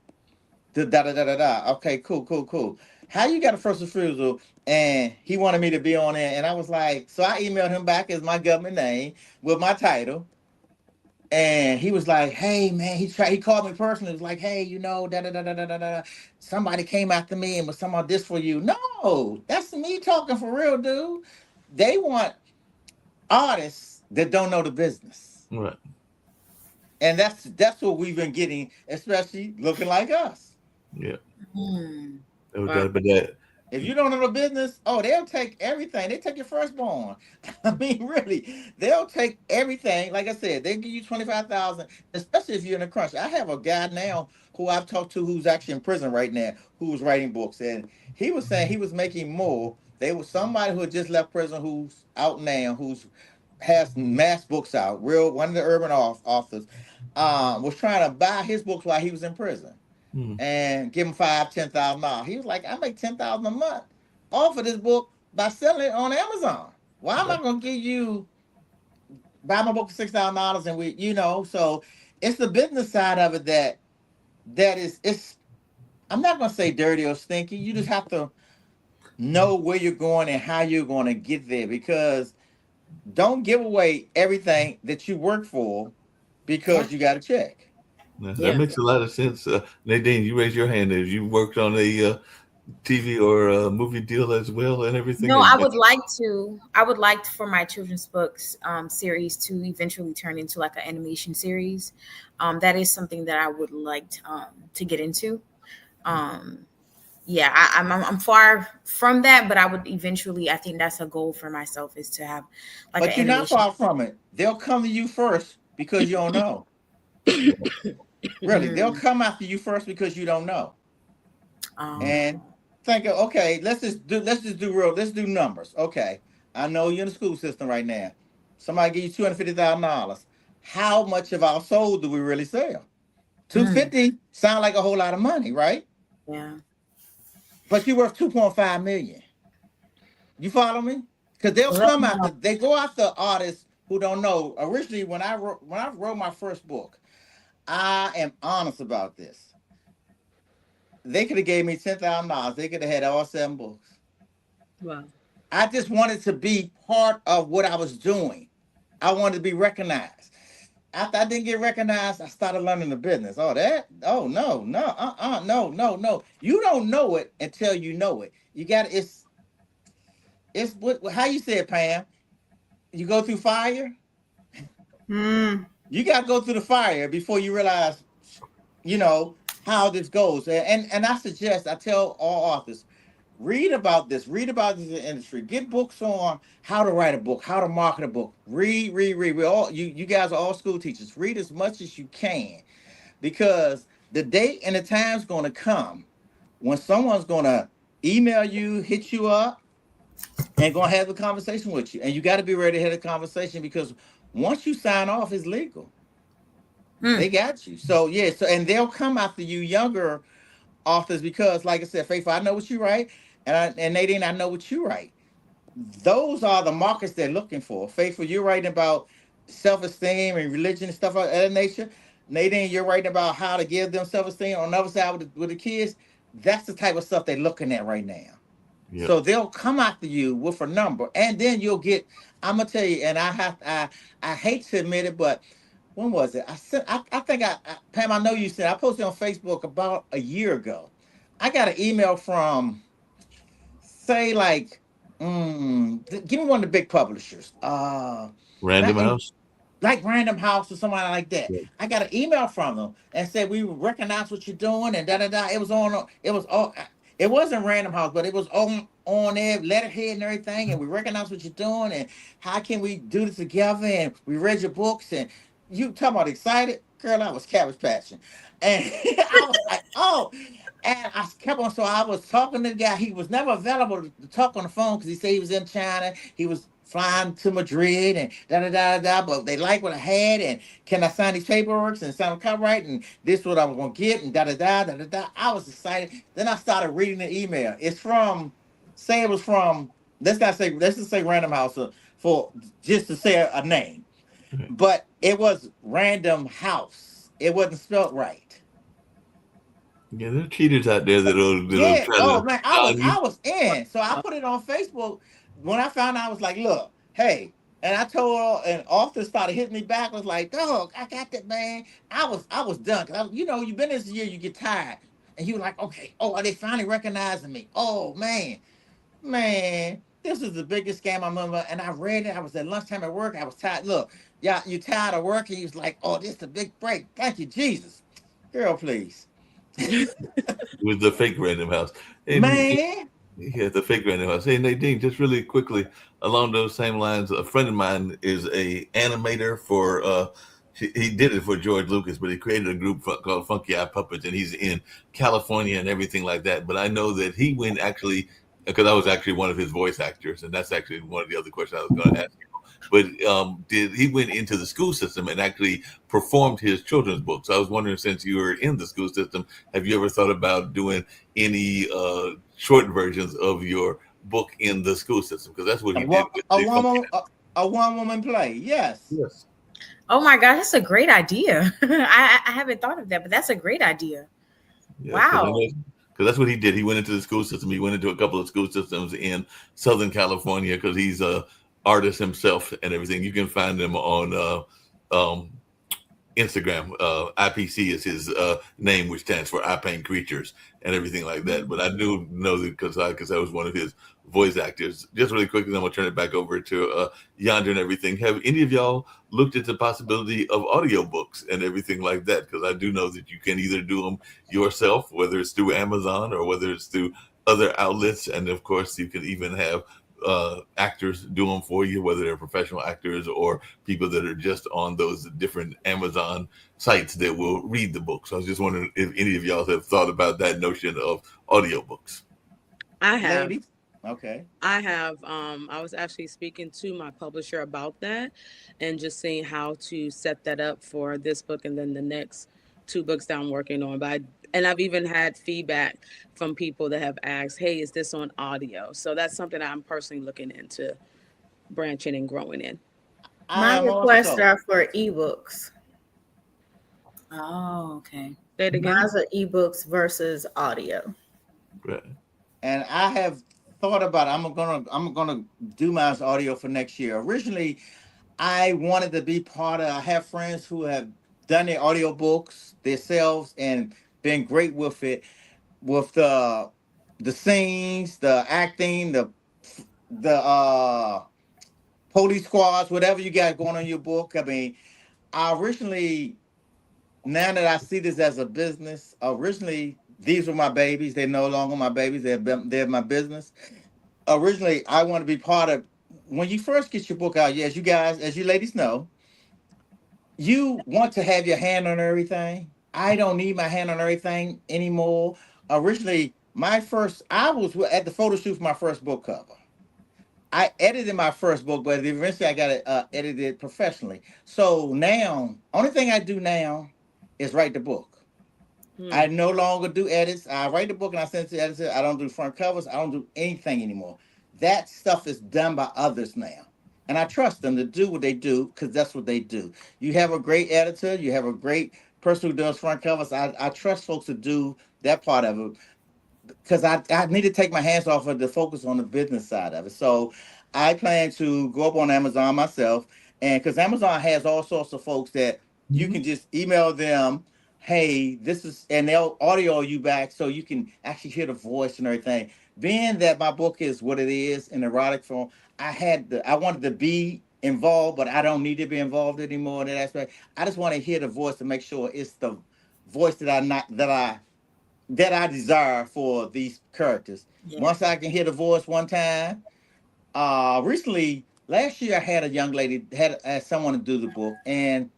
Da da da da da da. Okay, cool, cool, cool. How you got a first refusal? And he wanted me to be on it, and I was like, so I emailed him back as my government name with my title. And he was like, "Hey man," he called me personally. He was like, "Hey, da da da da da da da. Somebody came after me and was talking about this for you." No, that's me talking for real, dude. They want artists that don't know the business, Right. and that's what we've been getting, especially looking like us. Yeah. Mm. No Wow. doubt about that. If you don't know the business, oh, they'll take everything. They take your firstborn. I mean, really, they'll take everything. Like I said, they give you 25,000, especially if you're in a crunch. I have a guy now who I've talked to who's actually in prison right now, who's writing books, and he was saying he was making more. They was somebody who had just left prison, who's out now, who's has mass books out. Real one of the urban authors, was trying to buy his books while he was in prison Mhm. and give him $5,000, $10,000. He was like, I make 10,000 a month off of this book by selling it on Amazon. Why am I Right. gonna give you buy my book for $6,000 and so it's the business side of it that is it's I'm not gonna say dirty or stinky. You just have to know where you're going and how you're gonna get there because don't give away everything that you work for Yeah. because you got a check. Yeah, that Yeah. makes a lot of sense. Nadine, you raise your hand. Have you worked on a TV or a movie deal as well and everything? No, I would like to. I would like for my children's books series to eventually turn into like an animation series. That is something that I would like to get into. Um, yeah, I'm far from that, but I would eventually. I think that's a goal for myself is to have like an But you're not animation. far from it. They'll come to you first because you don't know. Really, they'll Mm, come after you first because you don't know. And um, think of, okay, let's do numbers. Okay. I know you're in the school system right now. Somebody give you $250,000. How much of our soul do we really sell? mm, 250 sound like a whole lot of money, right? yeah. But you're worth 2.5 million. You follow me? Because Well, let me know. they go after artists who don't know. Originally, when I wrote my first book, I am honest about this. They could have gave me $10,000. They could have had all 7 books. Wow. I just wanted to be part of what I was doing. I wanted to be recognized. After I didn't get recognized, I started learning the business. Oh, that? Oh, no, no, no, no, no. You don't know it until you know it. You got it's what how you said, Pam. You go through fire. Mm. You got to go through the fire before you realize, you know, how this goes. And I suggest, I tell all authors, read about this in the industry, get books on how to write a book, how to market a book. Read. We all you guys are all school teachers. Read as much as you can, because the date and the time's going to come when someone's going to email you, hit you up, and going to have a conversation with you. And you got to be ready to have a conversation, because once you sign off, it's legal. Mm. They got you. So yeah, so and they'll come after you younger authors, because like I said, Faithful, I know what you write, and Nadine, I know what you write. Those are the markets they're looking for. Faithful, you're writing about self-esteem and religion and stuff of that nature. Nadine, you're writing about how to give them self-esteem. On the other side with the kids, that's the type of stuff they're looking at right now. Yeah. So they'll come after you with a number, and then you'll get. I'm gonna tell you, and I hate to admit it, but when was it? I think Pam, I know you said, I posted on Facebook about a year ago. I got an email from, say, like, give me one of the big publishers. Random Not in, House. like Random House or somebody like that. Yeah. I got an email from them and said, we recognize what you're doing and da da da. It was on. It was all. It wasn't Random House, but it was on there, letterhead and everything. And we recognize what you're doing, and how can we do this together? And we read your books, and you talking about excited, girl. I was cabbage patching, and I was like, oh. And I kept on, so I was talking to the guy. He was never available to talk on the phone because he said he was in China. He was flying to Madrid and da da da da. But they liked what I had, and can I sign these paperwork and sign a copyright, and this is what I was gonna get, and da da da da da da. I was excited. Then I started reading the email. It's from, say it was from. Let's just say Random House, for just to say a name, but it was Random House. It wasn't spelled right. Yeah, there are cheaters out there that'll Yeah. try Oh to man, con you. I was in. So I put it on Facebook. When I found out, I was like, look, hey. And I told her, and author started hitting me back, was like, dog, I got that, man. I was done. 'Cause you've been this year, you get tired. And he was like, okay, oh, are they finally recognizing me? Oh man, this is the biggest scam I remember. And I read it. I was at lunchtime at work. I was tired. Look, yeah, you tired of work? And he was like, oh, this is a big break. Thank you, Jesus. Girl, please. With the fake Random House. And Man. yeah, the fake Random House. Hey Nadine, just really quickly along those same lines, a friend of mine is a animator for he did it for George Lucas, but he created a group called Funky Eye Puppets, and he's in California and everything like that. But I know that he went actually, because I was actually one of his voice actors, and that's actually one of the other questions I was going to ask you. But did he went into the school system and actually performed his children's books? I was wondering, since you were in the school system, have you ever thought about doing any short versions of your book in the school system? Because that's what A, he did wo- with a the Funky. woman, a one woman play. Yes. Yes. Oh my God, that's a great idea. I haven't thought of that, but that's a great idea. Yeah, Wow. because that's what he did. He went into the school system. He went into a couple of school systems in Southern California because he's a artist himself and everything. You can find him on Instagram. IPC is his name, which stands for I Paint Creatures and everything like that. But I do know that because I was one of his voice actors. Just really quickly, then we'll turn it back over to Yonder and everything. Have any of y'all looked at the possibility of audiobooks and everything like that? Because I do know that you can either do them yourself, whether it's through Amazon or whether it's through other outlets. And of course, you can even have actors do them for you, whether they're professional actors or people that are just on those different Amazon sites that will read the book. So I was just wondering if any of y'all have thought about that notion of audiobooks. I have. Ladies. Okay. I have. I was actually speaking to my publisher about that and just seeing how to set that up for this book and then the next two books that I'm working on. And I've even had feedback from people that have asked, hey, is this on audio? So that's something I'm personally looking into branching and growing in. I My am requests also. are for ebooks. Oh, okay. Say it again. Mine's are ebooks versus audio. Right. And I have thought about it. I'm gonna do my audio for next year. Originally, I wanted to be part of. I have friends who have done their audio books themselves and been great with it, with the scenes, the acting, the police squads, whatever you got going on in your book. I mean, I originally, now that I see this as a business, originally these were my babies. They're no longer my babies. They're my business. Originally, I want to be part of. When you first get your book out, yeah, as you guys, as you ladies know, you want to have your hand on everything. I don't need my hand on everything anymore. Originally, I was at the photo shoot for my first book cover. I edited my first book, but eventually I got it edited professionally. So now, only thing I do now is write the book. I Hmm. no longer do edits. I write the book and I send it to the editor. I don't do front covers. I don't do anything anymore. That stuff is done by others now. And I trust them to do what they do because that's what they do. You have a great editor, you have a great person who does front covers. I trust folks to do that part of it because I need to take my hands off of the focus on the business side of it. So I plan to go up on Amazon myself, and because Amazon has all sorts of folks that you Mhm. can just email them, hey, this is, and they'll audio you back so you can actually hear the voice and everything. Being that my book is what it is in erotic form, I wanted to be involved, but I don't need to be involved anymore in that aspect. I just want to hear the voice to make sure it's the voice that I desire for these characters. Yeah. Once I can hear the voice one time. Recently, last year I had a young lady had asked someone to do the book and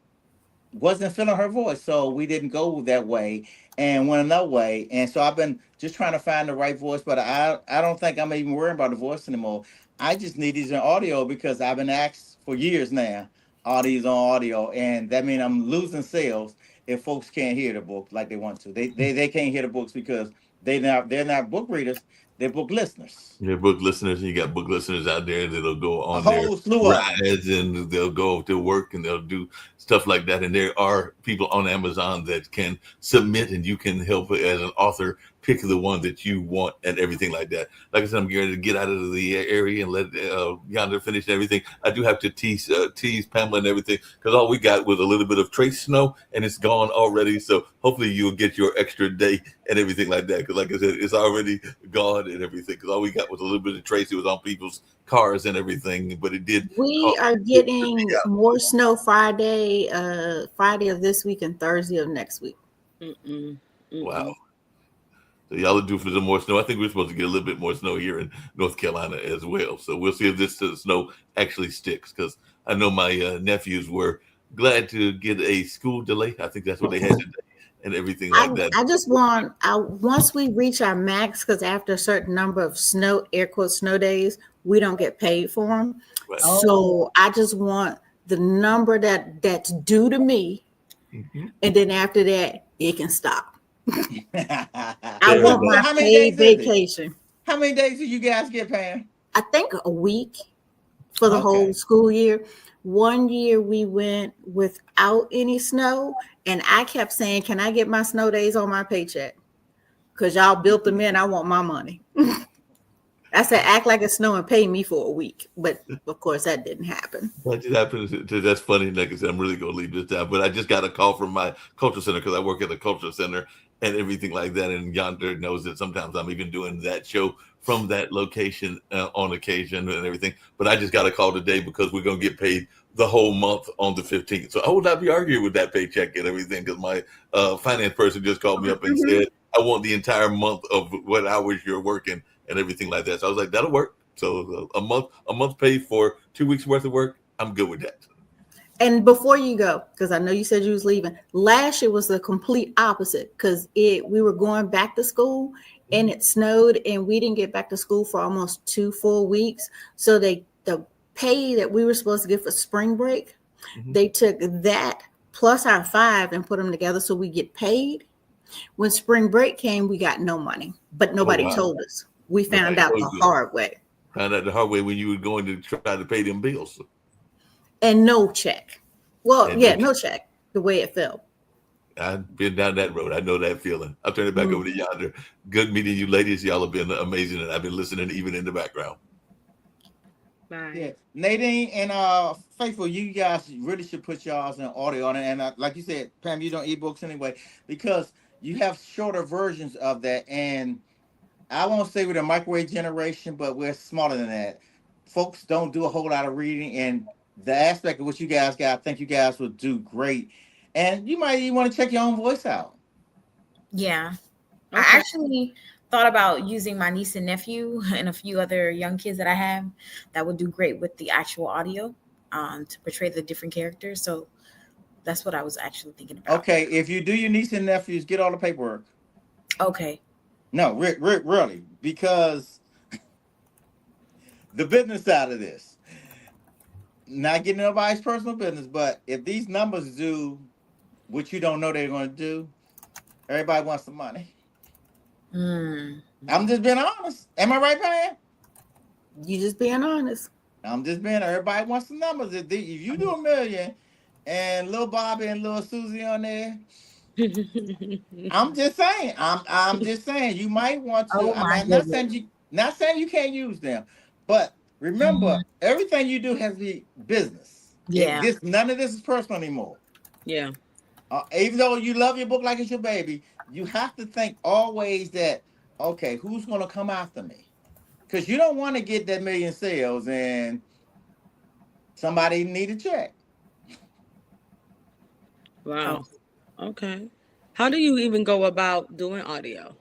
wasn't feeling her voice, so we didn't go that way and went another way. And so I've been just trying to find the right voice, but I don't think I'm even worrying about the voice anymore. I just need these in audio because I've been asked for years now, all these on audio, and that means I'm losing sales if folks can't hear the book like they want to. They can't hear the books because they're not book readers, they're book listeners. Your book listeners, you got book listeners out there that'll go A on their whole slew of them. rides and they'll go to work and they'll do stuff like that. And there are people on Amazon that can submit and you can help as an author pick the one that you want and everything like that. Like I said, I'm getting ready to get out of the area and let Yonder finish everything. I do have to tease Pamela and everything because all we got was a little bit of trace snow and it's gone already. So hopefully you'll get your extra day and everything like that. Because like I said, it's already gone and everything. Because all we got was a little bit of trace. It was on people's cars and everything, but it did We cause are it to be getting out. more snow Friday of this week and Thursday of next week. Mm-mm. Wow. Mm-mm. So y'all are due for some more snow. I think we're supposed to get a little bit more snow here in North Carolina as well. So we'll see if this snow actually sticks. Because I know my nephews were glad to get a school delay. I think that's what they had today and everything I like that. I just want I once we reach our max, because after a certain number of snow, air quote, snow days, we don't get paid for them. Right. Oh. So I just want the number that's due to me, Hmm. and then after that it can stop. I Fair want So my enough. how many paid days is it? vacation. How many days do you guys get, Pam? I think a week for the whole Okay. school year. One year we went without any snow, and I kept saying, "Can I get my snow days on my paycheck? Because y'all built them in. I want my money." I said, "Act like it's snow and pay me for a week," but of course that didn't happen. That just happens. That's funny. Like I said, I'm really gonna leave this down. But I just got a call from my culture center because I work at the culture center and everything like that. And Yonder knows that sometimes I'm even doing that show from that location on occasion and everything. But I just got a call today because we're gonna get paid the whole month on the 15th. So I will not be arguing with that paycheck and everything because my finance person just called me up and Mhm. said I want the entire month of what hours you're working and everything like that. So I was like, that'll work. So a month paid for 2 weeks worth of work. I'm good with that. And before you go, because I know you said you was leaving, last year was the complete opposite because it we were going back to school and it snowed and we didn't get back to school for almost 2 full weeks. So the pay that we were supposed to get for spring break, Mhm. they took that plus our five and put them together so we get paid. When spring break came, we got no money, but Oh nobody wow! told us. We found Nobody out told the you. hard way. Found out the hard way when you were going to try to pay them bills. And no check. Well, And no, yeah, no check, the way it felt. I've been down that road. I know that feeling. I'll turn it back over Mm. to Yonder. Good meeting you, ladies. Y'all have been amazing, and I've been listening even in the background. Yeah, Bye. Nadine and Faithful, you guys really should put y'all's in audio on it. And like you said, Pam, you don't ebooks anyway because you have shorter versions of that. And I won't say we're the microwave generation, but we're smarter than that. Folks don't do a whole lot of reading, and the aspect of what you guys got, I think you guys will do great. And you might even want to check your own voice out. Yeah. I Okay. actually thought about using my niece and nephew and a few other young kids that I have that would do great with the actual audio, to portray the different characters. So that's what I was actually thinking about. Okay, if you do your niece and nephews, get all the paperwork. Okay. No, really, because the business side of this, not getting nobody's personal business, but if these numbers do what you don't know they're going to do, everybody wants the money. Mm. I'm just being honest. Am I right, Pam? You just being honest. I'm just being. Everybody wants the numbers. If you do 1 million, and little Bobby and little Susie on there, I'm just saying. I'm just saying. You might want to. Oh I'm my not goodness. saying you can't use them, but remember, Mhm. everything you do has to be business. Yeah. None of this is personal anymore. Yeah. Even though you love your book like it's your baby, you have to think always that, okay, who's going to come after me? Because you don't want to get that million sales and somebody need a check. Oh. Wow. Okay. How do you even go about doing audio?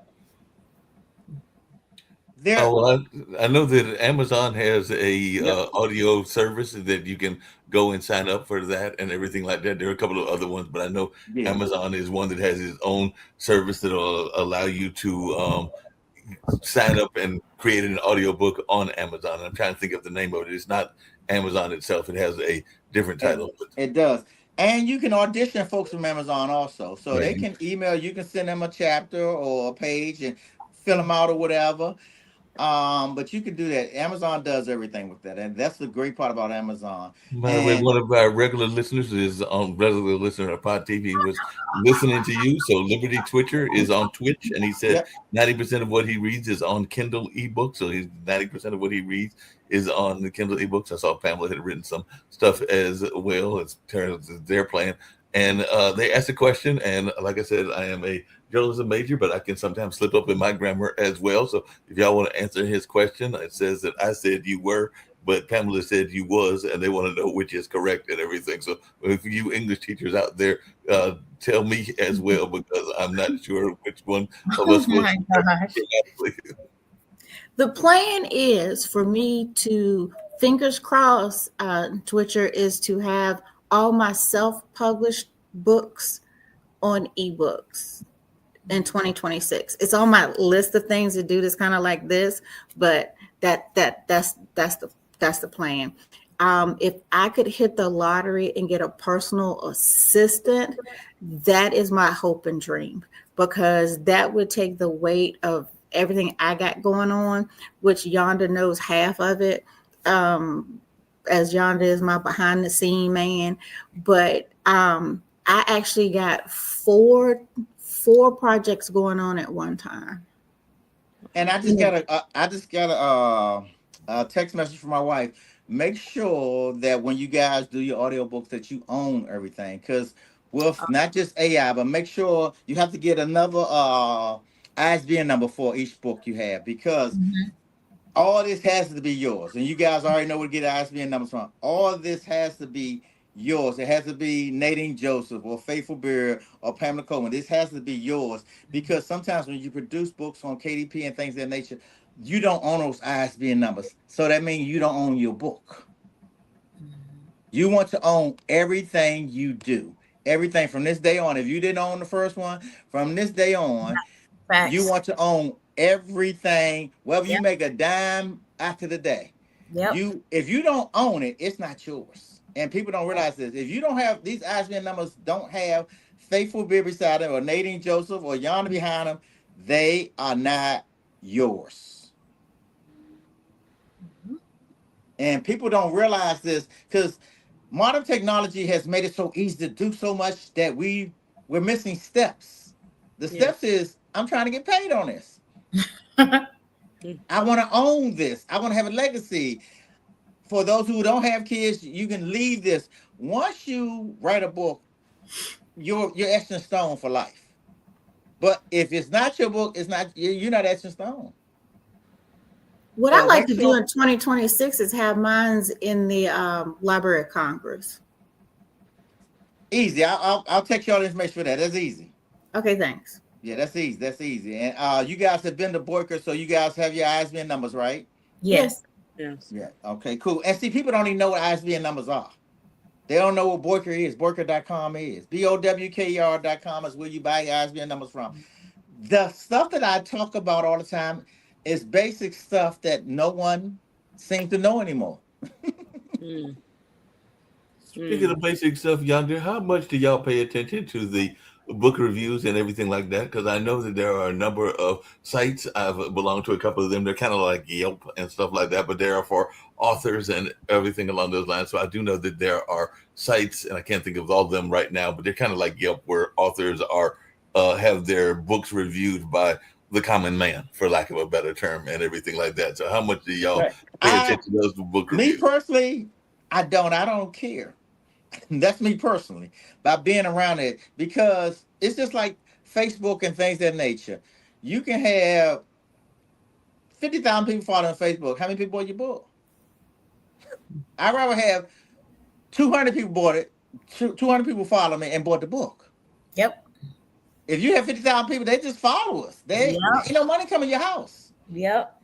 There, Oh, well, I know that Amazon has a Yep. audio service that you can go and sign up for that and everything like that. There are a couple of other ones, but I know yeah. Amazon is one that has its own service that will allow you to sign up and create an audiobook on Amazon. I'm trying to think of the name of it. It's not Amazon itself. It has a different It, title. But it does. And you can audition folks from Amazon also. So right. they can email, you can send them a chapter or a page and fill them out or whatever. But you can do that. Amazon does everything with that. And that's the great part about Amazon. By the way, And one of our regular listeners is on regular listener of Pod TV was listening to you. So Liberty Twitcher is on Twitch, and he said yep. 90% of what he reads is on Kindle ebook. So he's 90% of what he reads is on the Kindle ebooks. I saw Pamela had written some stuff as well as terms as their plan. And they asked a question, and like I said, I am a journalism major, but I can sometimes slip up in my grammar as well. So if y'all want to answer his question, it says that I said you were, but Pamela said you was, and they want to know which is correct and everything. So if you English teachers out there, tell me as well, because I'm not sure which one of Oh us was my correct gosh. grammatically. The plan is for me to, fingers crossed, Twitcher, is to have all my self-published books on ebooks in 2026. It's on my list of things to do. That's kind of like this, but that's the plan. If I could hit the lottery and get a personal assistant, that is my hope and dream, because that would take the weight of everything I got going on, which Yonda knows half of it. As Yonda is my behind the scene man, but I actually got four projects going on at one time. And I just got a text message from my wife. Make sure that when you guys do your audiobooks that you own everything, because with not just AI, but make sure you have to get another ISBN number for each book you have, because Mhm. all this has to be yours. And you guys already know where to get ISBN numbers from. All this has to be yours. It has to be Nadine Joseph or Faithful Beard or Pamela Coleman. This has to be yours, because sometimes when you produce books on KDP and things of that nature, you don't own those ISBN numbers. So that means you don't own your book. You want to own everything you do. Everything from this day on. If you didn't own the first one, from this day on, you Facts. want to own everything, whether you Yep. make a dime after the day. Yep. If you don't own it, it's not yours. And people don't realize this. If you don't have these ISBN numbers, don't have Faithful Beer beside them or Nadine Joseph or Yana behind them, they are not yours. And people don't realize this because modern technology has made it so easy to do so much that we're missing steps. The Yeah. steps is I'm trying to get paid on this. I want to own this. I want to have a legacy. For those who don't have kids, you can leave this. Once you write a book, you're etched in stone for life. But if it's not your book, it's not you're not etched in stone. What I So like make to do sure in 2026 is have mines in the Library of Congress. easy. I'll text you all the information for that. That's easy. Okay, thanks. Yeah, that's easy. That's easy. And you guys have been to Boyker, so you guys have your ISBN numbers, right? Yes. Yes. Yes. Yeah. Okay, cool. And see, people don't even know what ISBN numbers are. They don't know what Boyker is. Boyker.com is. BOWKER.com is where you buy your ISBN numbers from. The stuff that I talk about all the time is basic stuff that no one seems to know anymore. Mm. Speaking of Mm. basic stuff, Yonder, how much do y'all pay attention to the book reviews and everything like that? Because I know that there are a number of sites. I've belonged to a couple of them. They're kind of like Yelp and stuff like that, but they are for authors and everything along those lines. So I do know that there are sites, and I can't think of all of them right now, but they're kind of like Yelp, where authors are have their books reviewed by the common man, for lack of a better term, and everything like that. So how much do y'all Right. pay attention to those book Me reviews? personally, I don't care. That's me personally, by being around it, because it's just like Facebook and things of that nature. You can have 50,000 people following Facebook. How many people bought your book? I'd rather have 200 people bought it, 200 people follow me and bought the book. Yep. If you have 50,000 people, they just follow us. They Yep. ain't no money coming to your house. Yep.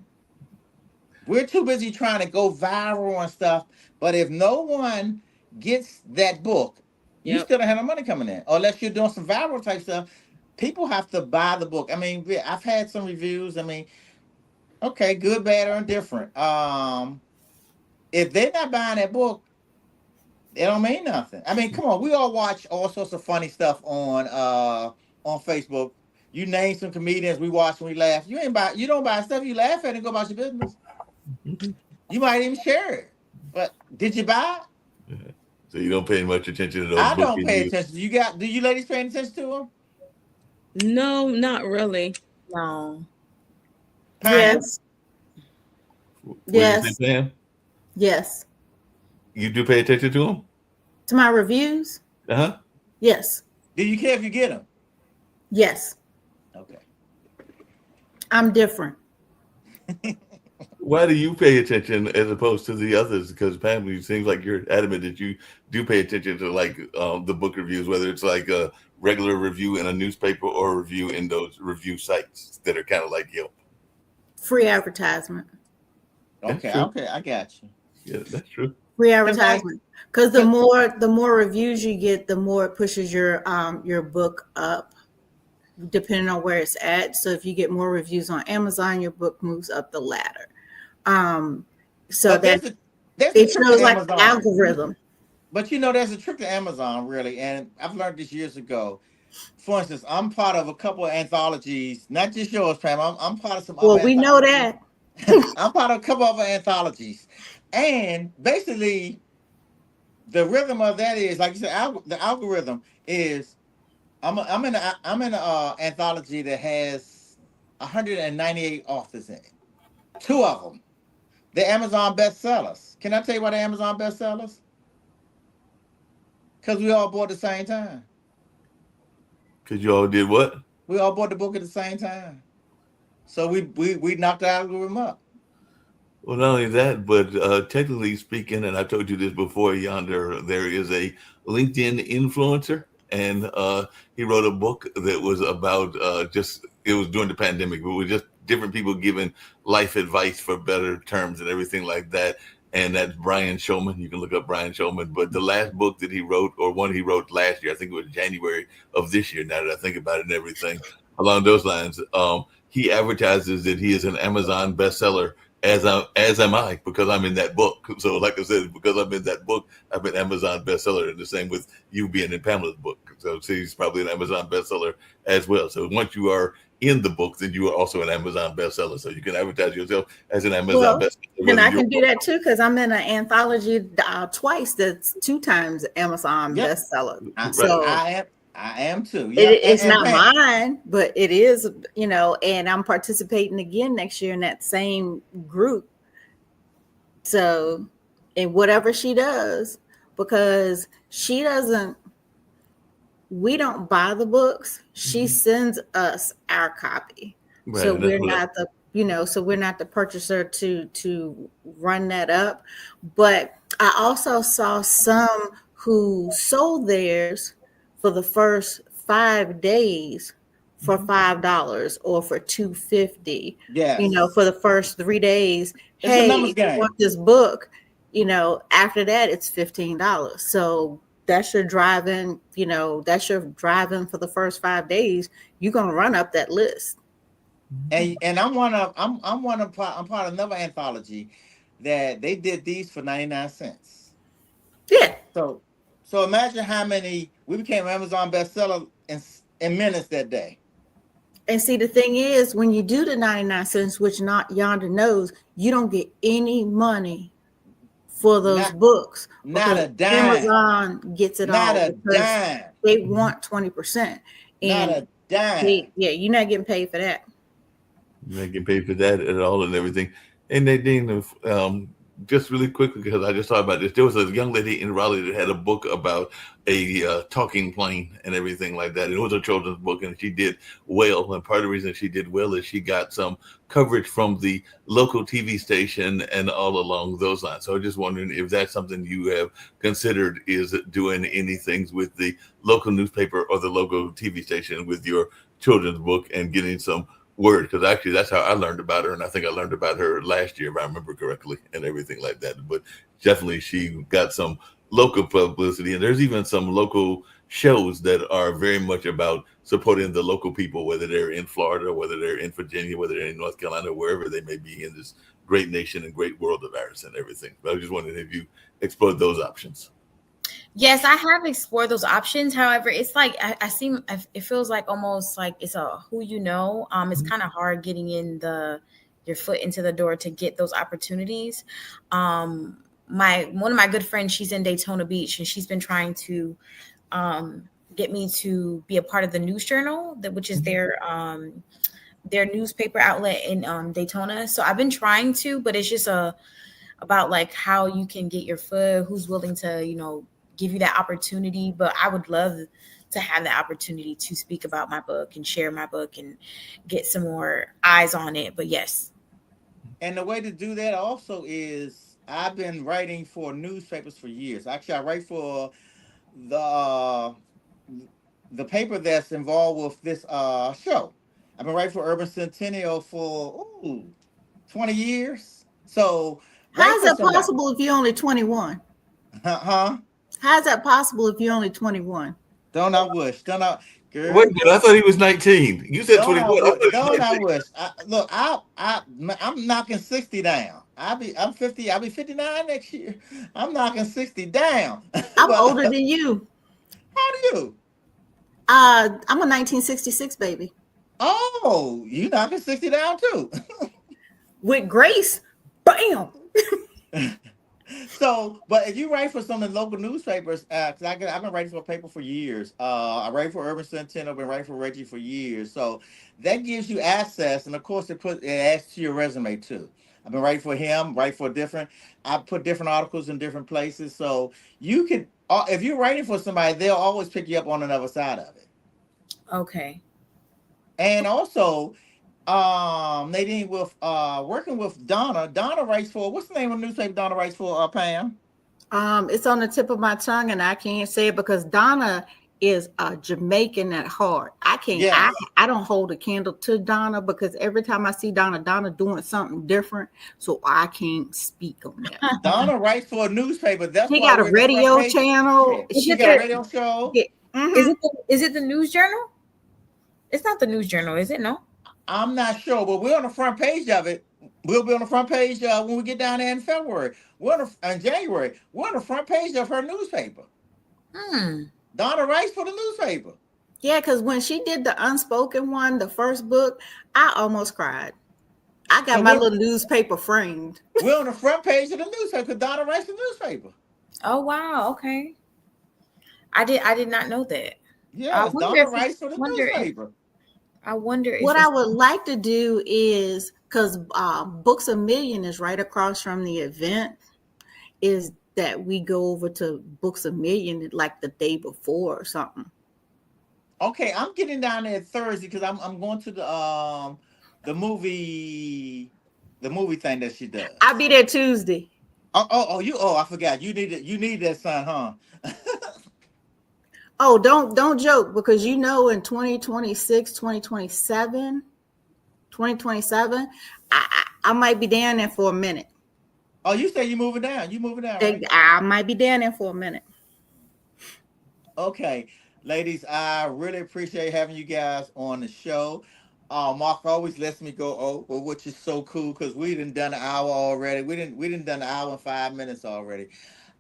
We're too busy trying to go viral and stuff. But if no one gets that book, you Yep. still don't have no money coming in. Or unless you're doing some viral type stuff, people have to buy the book. I mean, I've had some reviews. I mean, okay, good, bad, or indifferent. If they're not buying that book, it don't mean nothing. I mean, come on, we all watch all sorts of funny stuff on Facebook. You name some comedians we watch and we laugh. You don't buy stuff you laugh at and go about your business. You might even share it. But did you buy it? So you don't pay much attention to those I book don't pay reviews. attention. Do you ladies pay attention to them? No, not really. No. Yes. What did you Yes. say, Pam? Yes. You do pay attention to them? To my reviews? Uh-huh. Yes. Do you care if you get them? Yes. Okay. I'm different. Why do you pay attention as opposed to the others? Because Pam, it seems like you're adamant that you do pay attention to like the book reviews, whether it's like a regular review in a newspaper or a review in those review sites that are kind of like Yelp. Free advertisement. Okay, true. okay, I got you. Yeah, that's true. Free advertisement. Because the more reviews you get, the more it pushes your book up, depending on where it's at. So if you get more reviews on Amazon, your book moves up the ladder. So But that there's a it trick shows to like Amazon. an algorithm. But there's a trick to Amazon, really, and I've learned this years ago. For instance, I'm part of a couple of anthologies, not just yours, Pam. I'm part of some Well, other we know anthologies. that. I'm part of a couple of other anthologies. And basically, the rhythm of that is, like you said, the algorithm is I'm in a anthology that has 198 authors in it. Two of them, the Amazon bestsellers. Can I tell you why the Amazon bestsellers? Because we all bought at the same time. Because you all did what? We all bought the book at the same time. So we knocked the algorithm up. Well, not only that, but technically speaking, and I told you this before, Yonder, there is a LinkedIn influencer, and he wrote a book that was about it was during the pandemic, but it was just different people giving life advice for better terms and everything like that. And that's Brian Showman. You can look up Brian Showman. But the last book that he wrote, or one he wrote last year, I think it was January of this year, now that I think about it and everything along those lines, he advertises that he is an Amazon bestseller, as am I, because I'm in that book. So like I said, because I'm in that book, I'm an Amazon bestseller. And the same with you being in Pamela's book. So he's probably an Amazon bestseller as well. So once you are in the book, then you are also an Amazon bestseller. So you can advertise yourself as an Amazon bestseller. And I can do that too, because I'm in an anthology twice that's 2 times Amazon bestseller. So I am too. it's not mine, but it is, and I'm participating again next year in that same group. So, and whatever she does, because we don't buy the books. She sends us our copy. Right, so we're not So we're not the purchaser to run that up. But I also saw some who sold theirs for the first 5 days for Mhm. $5 or for $2.50. For Yes, the first 3 days. it's a Hey, numbers if you want game. this book, after that it's $15. So that's your driving for the first 5 days. You're gonna run up that list. And I'm part of another anthology that they did these for 99 cents. Yeah. So so imagine how many we became Amazon bestseller in minutes that day. And see, the thing is, when you do the 99 cents, which not yonder knows, you don't get any money for those Not books not because a dime. Amazon gets it Not all a because dime. they want 20%. Not And a dime. you're not getting paid for that. They get paid for that at all and everything. And Nadine, just really quickly, because I just thought about this, there was a young lady in Raleigh that had a book about a talking plane and everything like that. And it was a children's book, and she did well. And part of the reason she did well is she got some coverage from the local TV station and all along those lines. So I'm just wondering if that's something you have considered, is doing anything with the local newspaper or the local TV station with your children's book and getting some word, because actually that's how I learned about her, and I think I learned about her last year if I remember correctly and everything like that. But definitely she got some local publicity, and there's even some local shows that are very much about supporting the local people, whether they're in Florida, whether they're in Virginia, whether they're in North Carolina, wherever they may be in this great nation and great world of ours and everything. But I was just wondering if you explored those options. Yes, I have explored those options. However, it's like it feels like almost like it's a who you know. It's kind of hard getting in your foot into the door to get those opportunities. My one of my good friends, she's in Daytona Beach, and she's been trying to get me to be a part of the News Journal, which is their newspaper outlet in Daytona. So I've been trying to, but it's just about like how you can get your foot, who's willing to give you that opportunity. But I would love to have the opportunity to speak about my book and share my book and get some more eyes on it. But yes. And the way to do that also is I've been writing for newspapers for years. Actually, I write for the uh, the paper that's involved with this show. I've been writing for Urban Sentinel for 20 years. So How write is for that somebody. possible if you're only 21? Huh? How is that possible if you're only 21? Don't I wish? Don't I, Wait girl? a minute, I thought he was 19. You said Don't I 21. I wish? thought he was Don't I 19. wish? Look, I'm knocking 60 down. I'm 50. I'll be 59 next year. I'm knocking 60 down. I'm But older than you. how do you? I'm a 1966 baby Oh, you knocking 60 down too. with Grace. Bam. So, but if you write for some of the local newspapers, cause I've been writing for a paper for years. I write for Urban Sentinel, I've been writing for Reggie for years. So that gives you access, and of course, it adds to your resume too. I've been writing for him, write for different. I put different articles in different places, so you can. If you're writing for somebody, they'll always pick you up on another side of it. Okay. And also, Nadine, with working with Donna writes for, what's the name of the newspaper Donna writes for, Pam? It's on the tip of my tongue, and I can't say it because Donna is a Jamaican at heart. I can't. Yes. I don't hold a candle to Donna because every time I see Donna doing something different, so I can't speak on that. Donna writes for a newspaper. That's She why got a we're in the front radio page. Yeah, channel. Is she it got a the radio show. Yeah, is it the News Journal? It's not the News Journal, is it? No. I'm not sure, but we're on the front page of it. We'll be on the front page when we get down there in February. In January. We're on the front page of her newspaper. Hmm. Donna writes for the newspaper. yeah. Because when she did the unspoken one, the first book, I almost cried. I got So my little newspaper framed. we're on the front page of the newspaper because Donna writes the newspaper. Oh wow. Okay. I did not know that. I Yes, wonder Donna if writes for the newspaper. I wonder if What it's I would like to do is because Books a Million is right across from the event, is that we go over to Books a Million like the day before or something. Okay, I'm getting down there Thursday because I'm going to the the movie, the movie thing that she I'll does. be there Tuesday. Oh, I forgot. You need that son, huh? Oh, don't joke because in 2026, 2027, 2027, I might be down there for a minute. Oh, you say you moving down. You moving down, right? I might be down there for a minute. Okay, ladies, I really appreciate having you guys on the show. Mark always lets me go over, which is so cool because we done an hour already. We didn't done an hour and 5 minutes already.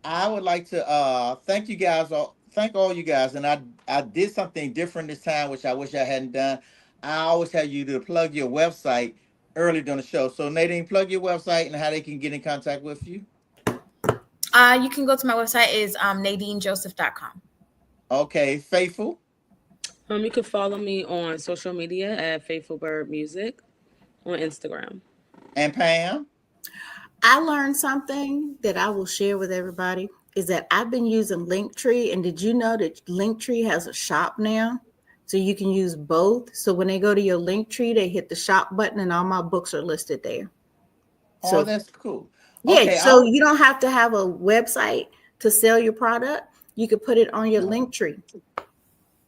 I would like to thank you guys all, thank all you guys, and I did something different this time, which I wish I hadn't done. I always have you to plug your website early during the show. So Nadine, plug your website and how they can get in contact with you. You can go to my website is nadinejoseph.com. Okay, Faithful You can follow me on social media at Faithful Bird Music on Instagram. and Pam. I learned something that I will share with everybody is that I've been using Linktree, and did you know that Linktree has a shop now? So you can use both. So when they go to your Linktree, they hit the shop button, and all my books are listed there. Oh, So that's cool. yeah, Okay, so I'll you don't have to have a website to sell your product. You could put it on your Linktree.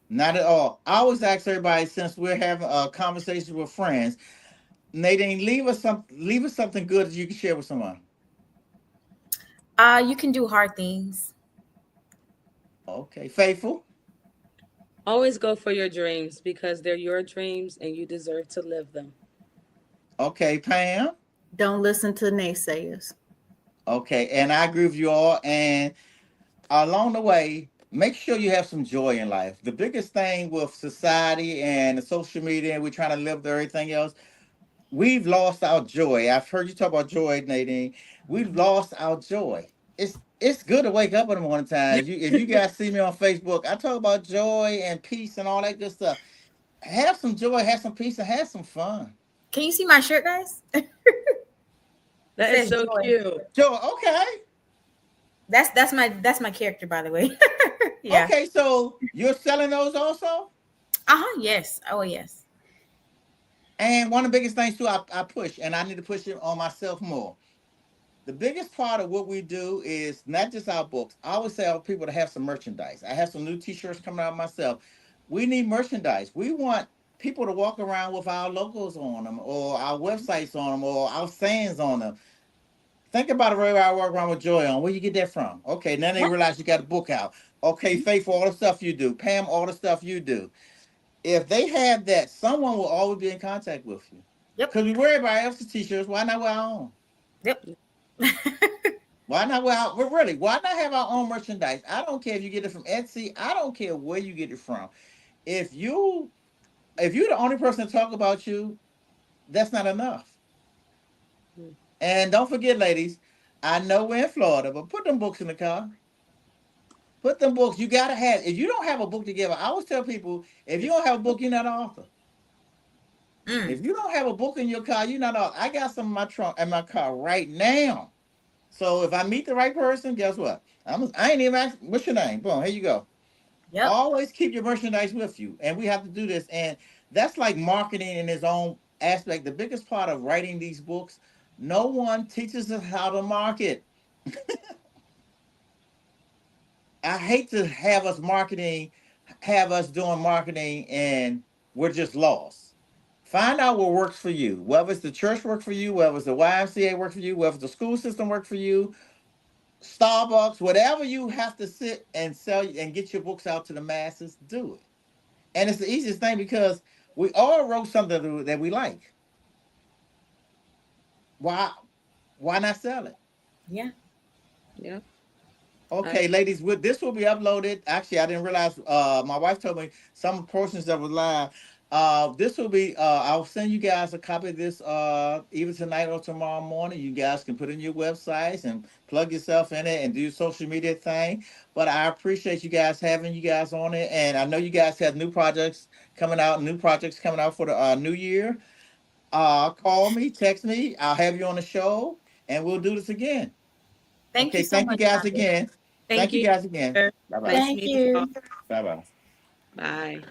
not at all. I always ask everybody since we're having a conversation with friends, Nadine, leave us something good that you can share with someone. You can do hard things. Okay, Faithful. Always go for your dreams because they're your dreams and you deserve to live them. Okay, Pam. Don't listen to naysayers. Okay, and I agree with you all. And along the way, make sure you have some joy in life. The biggest thing with society and the social media, and we're trying to live with everything else, we've lost our joy. I've heard you talk about joy, Nadine. We've lost our joy. It's good to wake up in the morning time. If you guys see me on Facebook, I talk about joy and peace and all that good stuff. Have some joy, have some peace, and have some fun. Can you see my shirt, guys? It That is says so joy. cute. Joy, okay. That's my character, by the way. Yeah. Okay, so you're selling those also? Uh-huh. Yes. Oh yes. And one of the biggest things too, I push, and I need to push it on myself more. The biggest part of what we do is not just our books. I always tell people to have some merchandise. I have some new T-shirts coming out myself. We need merchandise. We want people to walk around with our logos on them, or our websites on them, or our sayings on them. Think about it, right? I walk around with joy on. Where you get that from? Okay, now they Yeah. realize you got a book out. Okay, Faith, for all the stuff you do. Pam, all the stuff you do. If they have that, someone will always be in contact with you. Yep. Because we wear everybody else's t-shirts. Why not wear our own? Yep. Why not wear our, well, really, why not have our own merchandise? I don't care if you get it from Etsy. I don't care where you get it from. If you if you're the only person to talk about you, that's not enough. And don't forget, ladies, I know we're in Florida, but put them books in the car. Put them books. You gotta have. If you don't have a book to give, I always tell people, if you don't have a book, you're not an author. Mm. If you don't have a book in your car, you're not an author. I got some in my trunk in my car right now. So if I meet the right person, guess what? I ain't even asked, what's your name? Boom, here you go. Yep. Always keep your merchandise with you. And we have to do this. And that's like marketing in its own aspect. The biggest part of writing these books, no one teaches us how to market. I hate to have us doing marketing and we're just lost. Find out what works for you. Whether it's the church work for you, whether it's the YMCA work for you, whether the school system work for you, Starbucks, whatever you have to sit and sell and get your books out to the masses, do it. And it's the easiest thing because we all wrote something that we like. Why why not sell it? Yeah. Yeah. I, Okay, ladies, this will be uploaded. Actually, I didn't realize. My wife told me some portions that was live. This will be. I'll send you guys a copy of this. Either tonight or tomorrow morning. You guys can put in your websites and plug yourself in it and do your social media thing. But I appreciate you guys having you guys on it, and I know you guys have new projects coming out. New projects coming out for the new year. Call me, text me. I'll have you on the show, and we'll do this again. Thank you Okay, so thank you much, guys Nadia. again. thank Thank you you. guys again. Bye bye. Nice Thank meeting you all. you. Bye bye. Bye.